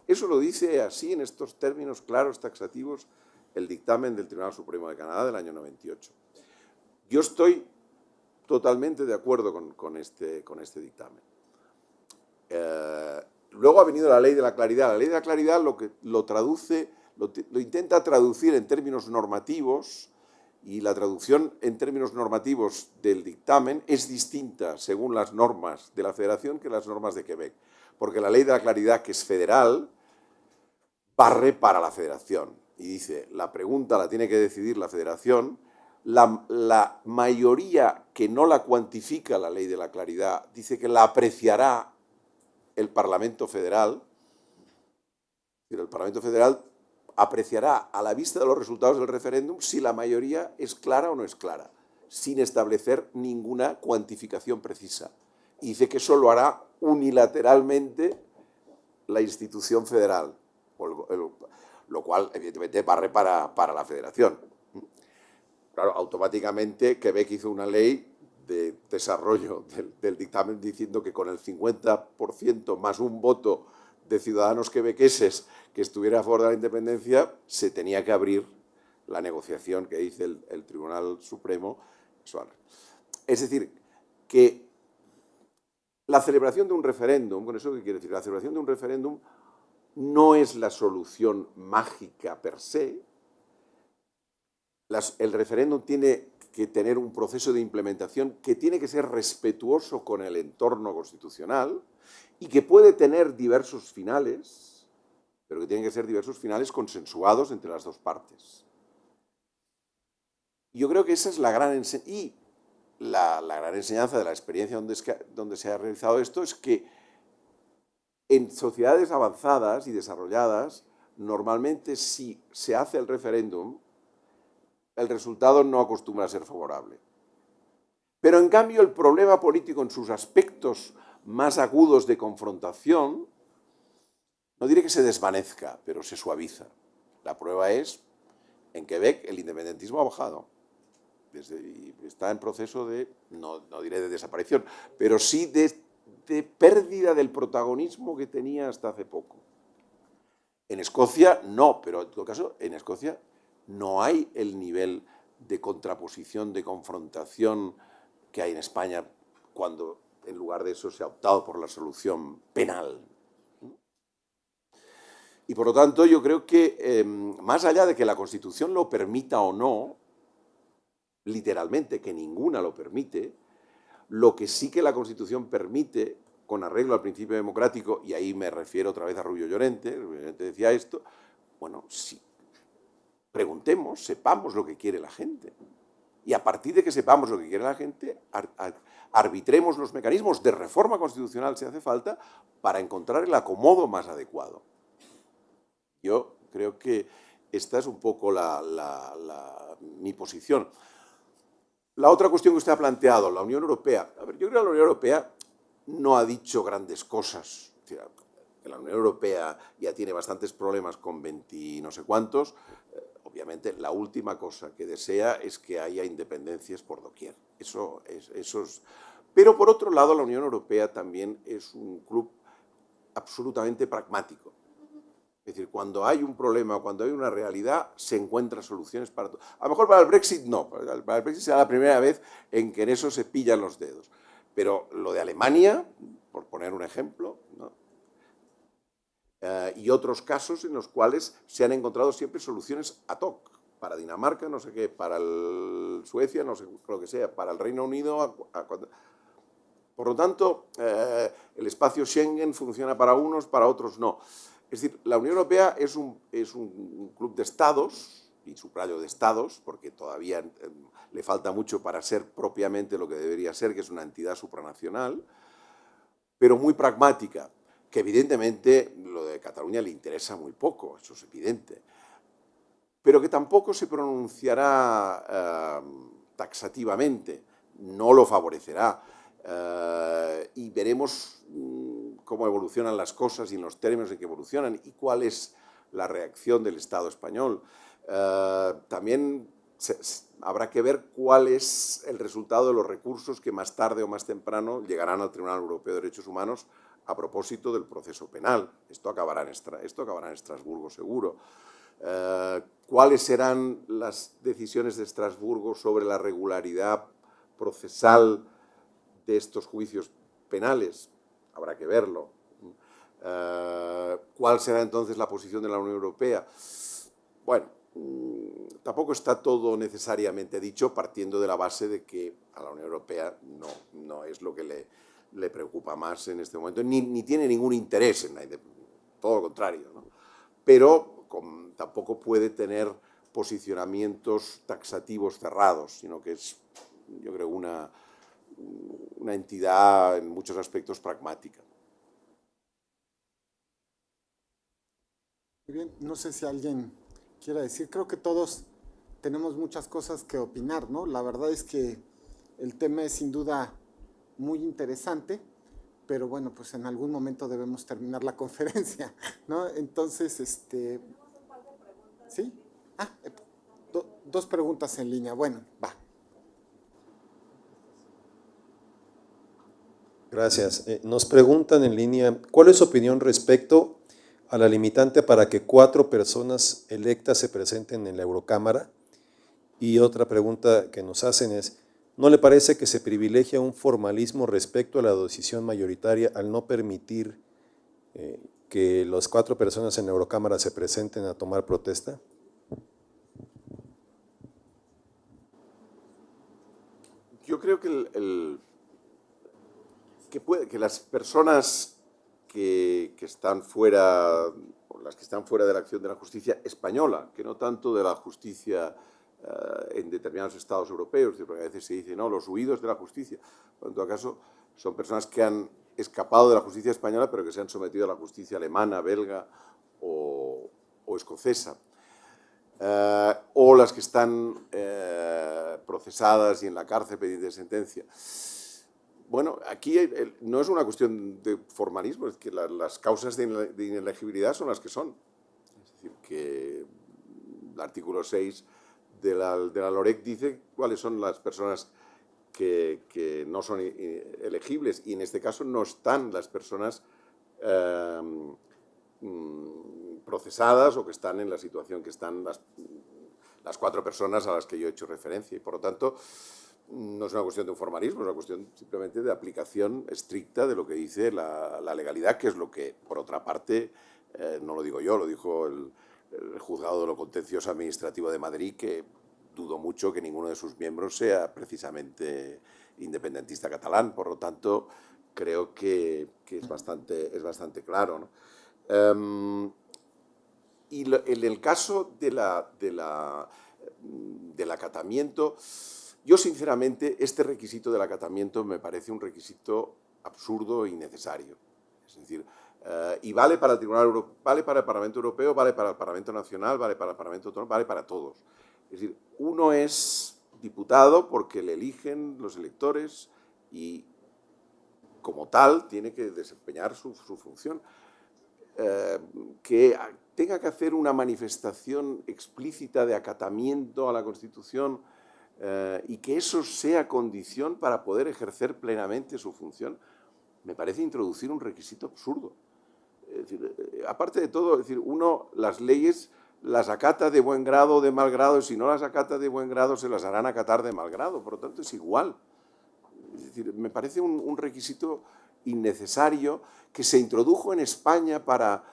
Eso lo dice así, en estos términos claros, taxativos, el dictamen del Tribunal Supremo de Canadá del año 98. Yo estoy totalmente de acuerdo con este dictamen. Luego ha venido la Ley de la Claridad. La Ley de la Claridad lo intenta traducir en términos normativos, y la traducción en términos normativos del dictamen es distinta según las normas de la Federación que las normas de Quebec. Porque la Ley de la Claridad, que es federal, barre para la Federación. Y dice, la pregunta la tiene que decidir la Federación. La mayoría que no la cuantifica la Ley de la Claridad dice que la apreciará el Parlamento Federal. El Parlamento Federal apreciará a la vista de los resultados del referéndum si la mayoría es clara o no es clara, sin establecer ninguna cuantificación precisa. Y dice que eso lo hará unilateralmente la institución federal, lo cual evidentemente barre para la Federación. Claro, automáticamente Quebec hizo una ley de desarrollo del dictamen diciendo que con el 50% más un voto de ciudadanos quebequeses que estuviera a favor de la independencia, se tenía que abrir la negociación que dice el Tribunal Supremo. Es decir, que la celebración de un referéndum, ¿con eso qué quiere decir? La celebración de un referéndum no es la solución mágica per se. El referéndum tiene que tener un proceso de implementación que tiene que ser respetuoso con el entorno constitucional y que puede tener diversos finales, pero que tienen que ser diversos finales consensuados entre las dos partes. Yo creo que esa es la gran enseñanza. Y la gran enseñanza de la experiencia donde se ha realizado esto es que en sociedades avanzadas y desarrolladas, normalmente si se hace el referéndum, el resultado no acostumbra a ser favorable. Pero en cambio el problema político en sus aspectos más agudos de confrontación, no diré que se desvanezca, pero se suaviza. La prueba es, en Quebec el independentismo ha bajado. Y está en proceso de, no diré de desaparición, pero sí de pérdida del protagonismo que tenía hasta hace poco. En Escocia no, pero en todo caso en Escocia no hay el nivel de contraposición, de confrontación que hay en España cuando en lugar de eso se ha optado por la solución penal. Y por lo tanto yo creo que más allá de que la Constitución lo permita o no, literalmente que ninguna lo permite, lo que sí que la Constitución permite, con arreglo al principio democrático, y ahí me refiero otra vez a Rubio Llorente decía esto, bueno, sí, preguntemos, sepamos lo que quiere la gente. Y a partir de que sepamos lo que quiere la gente, arbitremos los mecanismos de reforma constitucional, si hace falta, para encontrar el acomodo más adecuado. Yo creo que esta es un poco mi posición. La otra cuestión que usted ha planteado, la Unión Europea. A ver, yo creo que la Unión Europea no ha dicho grandes cosas. La Unión Europea ya tiene bastantes problemas con 20 y no sé cuántos. Obviamente, la última cosa que desea es que haya independencias por doquier. Eso es. Pero, por otro lado, la Unión Europea también es un club absolutamente pragmático. Es decir, cuando hay un problema, cuando hay una realidad, se encuentran soluciones para todo. A lo mejor para el Brexit no. Para el Brexit será la primera vez en que en eso se pillan los dedos. Pero lo de Alemania, por poner un ejemplo, ¿no? Y otros casos en los cuales se han encontrado siempre soluciones ad hoc. Para Dinamarca, no sé qué, para Suecia, no sé lo que sea, para el Reino Unido. Por lo tanto, el espacio Schengen funciona para unos, para otros no. Es decir, la Unión Europea es un club de estados, y subrayo de estados, porque todavía le falta mucho para ser propiamente lo que debería ser, que es una entidad supranacional, pero muy pragmática, que evidentemente lo de Cataluña le interesa muy poco, eso es evidente, pero que tampoco se pronunciará taxativamente, no lo favorecerá, y veremos cómo evolucionan las cosas y en los términos en que evolucionan y cuál es la reacción del Estado español. También habrá que ver cuál es el resultado de los recursos que más tarde o más temprano llegarán al Tribunal Europeo de Derechos Humanos a propósito del proceso penal. Esto acabará en Estrasburgo seguro. ¿Cuáles serán las decisiones de Estrasburgo sobre la regularidad procesal de estos juicios penales? Habrá que verlo. ¿Cuál será entonces la posición de la Unión Europea? Bueno, tampoco está todo necesariamente dicho, partiendo de la base de que a la Unión Europea no es lo que le preocupa más en este momento, ni tiene ningún interés en todo lo contrario, ¿no? Pero tampoco puede tener posicionamientos taxativos cerrados, sino que es, yo creo, una entidad en muchos aspectos pragmática. Muy bien, no sé si alguien quiera decir, creo que todos tenemos muchas cosas que opinar, ¿no? La verdad es que el tema es sin duda muy interesante, pero bueno, pues en algún momento debemos terminar la conferencia, ¿no? Entonces, ¿sí? Dos preguntas en línea, bueno, va. Gracias. Nos preguntan en línea, ¿cuál es su opinión respecto a la limitante para que 4 personas electas se presenten en la Eurocámara? Y otra pregunta que nos hacen es, ¿no le parece que se privilegia un formalismo respecto a la decisión mayoritaria al no permitir que las 4 personas en la Eurocámara se presenten a tomar protesta? Yo creo que las personas que están fuera, o las que están fuera de la acción de la justicia española, que no tanto de la justicia en determinados estados europeos, porque a veces se dice, no, los huidos de la justicia. En todo caso, son personas que han escapado de la justicia española, pero que se han sometido a la justicia alemana, belga o escocesa. O las que están procesadas y en la cárcel pendiente de sentencia. Bueno, aquí no es una cuestión de formalismo, es que las causas de inelegibilidad son las que son. Es decir, que el artículo 6 de la LOREC dice cuáles son las personas que no son elegibles, y en este caso no están las personas procesadas o que están en la situación que están las 4 personas a las que yo he hecho referencia, y por lo tanto no es una cuestión de un formalismo, es una cuestión simplemente de aplicación estricta de lo que dice la legalidad, que es lo que, por otra parte, no lo digo yo, lo dijo el Juzgado de lo Contencioso Administrativo de Madrid, que dudo mucho que ninguno de sus miembros sea precisamente independentista catalán. Por lo tanto, creo que es bastante claro, ¿no? Y en el caso del acatamiento, yo sinceramente este requisito del acatamiento me parece un requisito absurdo e innecesario. Es decir, y vale para el Tribunal Europeo, vale para el Parlamento Europeo, vale para el Parlamento Nacional, vale para el Parlamento Autonómico, vale para todos. Es decir, uno es diputado porque le eligen los electores y como tal tiene que desempeñar su función. Que tenga que hacer una manifestación explícita de acatamiento a la Constitución y que eso sea condición para poder ejercer plenamente su función, me parece introducir un requisito absurdo. Es decir, aparte de todo, es decir, uno las leyes las acata de buen grado o de mal grado, y si no las acata de buen grado se las harán acatar de mal grado, por lo tanto es igual. Es decir, me parece un requisito innecesario que se introdujo en España para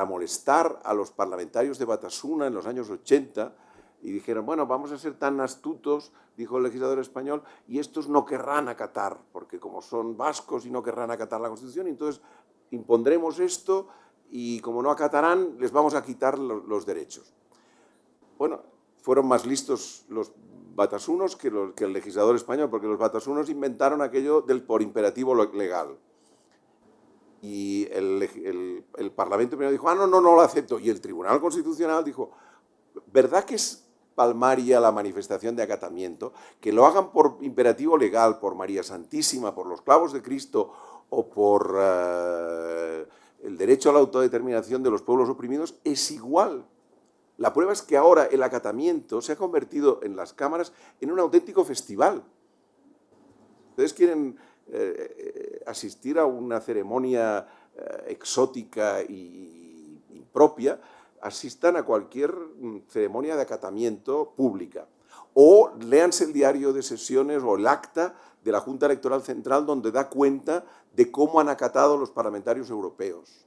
molestar a los parlamentarios de Batasuna en los años 80, y dijeron, bueno, vamos a ser tan astutos, dijo el legislador español, y estos no querrán acatar, porque como son vascos y no querrán acatar la Constitución, entonces impondremos esto y como no acatarán, les vamos a quitar los derechos. Bueno, fueron más listos los batasunos que el legislador español, porque los batasunos inventaron aquello del por imperativo legal. Y el Parlamento primero dijo, no lo acepto. Y el Tribunal Constitucional dijo, ¿verdad que es palmaria la manifestación de acatamiento? Que lo hagan por imperativo legal, por María Santísima, por los clavos de Cristo o por el derecho a la autodeterminación de los pueblos oprimidos, es igual. La prueba es que ahora el acatamiento se ha convertido en las cámaras en un auténtico festival. Ustedes quieren asistir a una ceremonia exótica y impropia, asistan a cualquier ceremonia de acatamiento pública. O léanse el diario de sesiones o el acta de la Junta Electoral Central, donde da cuenta de cómo han acatado los parlamentarios europeos.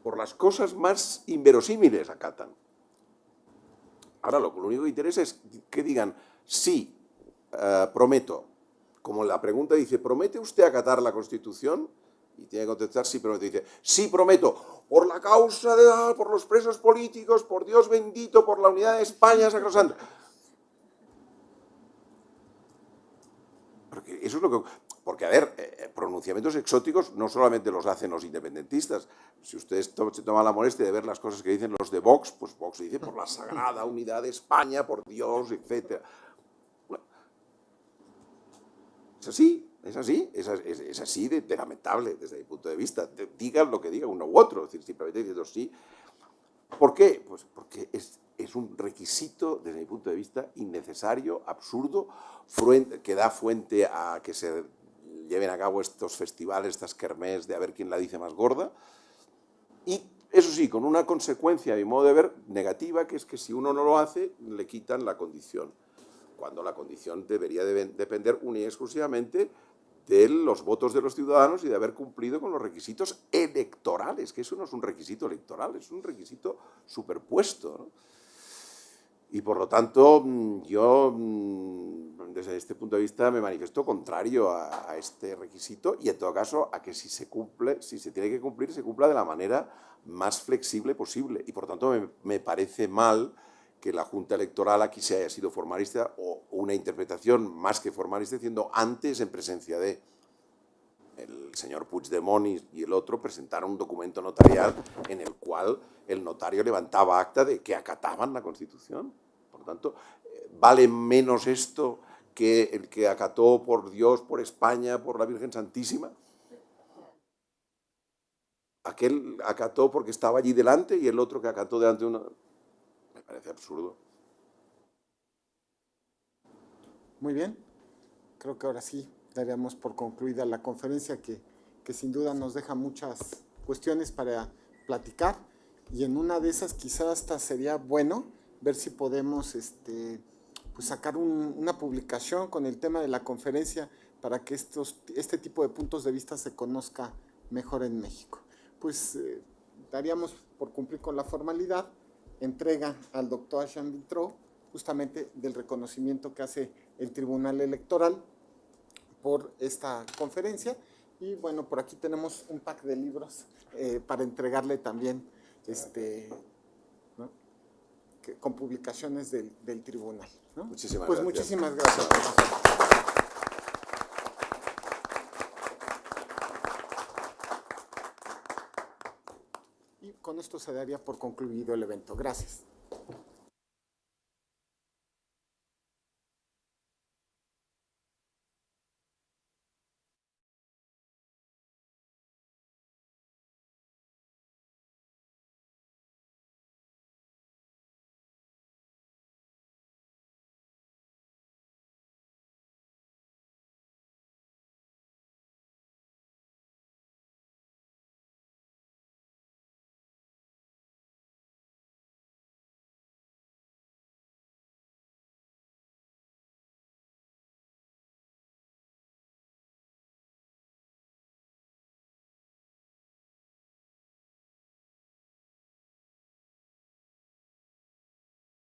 Por las cosas más inverosímiles acatan. Ahora, lo único que interesa es que digan, sí, prometo. Como la pregunta dice, ¿promete usted acatar la Constitución? Y tiene que contestar, sí, prometo. Dice, sí, prometo, por la causa de, por los presos políticos, por Dios bendito, por la unidad de España sacrosanta. Porque eso es lo que... Porque, a ver, pronunciamientos exóticos no solamente los hacen los independentistas. Si ustedes se toman la molestia de ver las cosas que dicen los de Vox, pues Vox dice por la sagrada unidad de España, por Dios, etc. Bueno, es así de lamentable desde mi punto de vista. Digan lo que diga uno u otro, es decir, simplemente diciendo sí. ¿Por qué? Pues porque es un requisito, desde mi punto de vista, innecesario, absurdo, que da fuente a que se lleven a cabo estos festivales, estas kermés de a ver quién la dice más gorda. Y eso sí, con una consecuencia, a mi modo de ver, negativa, que es que si uno no lo hace, le quitan la condición. Cuando la condición debería depender única y exclusivamente de los votos de los ciudadanos y de haber cumplido con los requisitos electorales, que eso no es un requisito electoral, es un requisito superpuesto, ¿no? Y por lo tanto, yo desde este punto de vista me manifiesto contrario a este requisito y en todo caso a que si se tiene que cumplir, se cumpla de la manera más flexible posible. Y por tanto me parece mal que la Junta Electoral aquí se haya sido formalista o una interpretación más que formalista, diciendo antes en presencia de el señor Puigdemont y el otro presentaron un documento notarial en el cual el notario levantaba acta de que acataban la Constitución. Por lo tanto, ¿vale menos esto que el que acató por Dios, por España, por la Virgen Santísima? Aquel acató porque estaba allí delante y el otro que acató delante de uno. Me parece absurdo. Muy bien, creo que ahora sí daríamos por concluida la conferencia que sin duda nos deja muchas cuestiones para platicar, y en una de esas quizás hasta sería bueno ver si podemos pues sacar una publicación con el tema de la conferencia para que este tipo de puntos de vista se conozca mejor en México. Pues daríamos por cumplir con la formalidad, entrega al doctor Jean Vitró justamente del reconocimiento que hace el Tribunal Electoral por esta conferencia. Y bueno, por aquí tenemos un pack de libros para entregarle también ¿no? Con publicaciones del tribunal, ¿no? Muchísimas pues gracias. Muchísimas gracias. Y con esto se daría por concluido el evento. Gracias.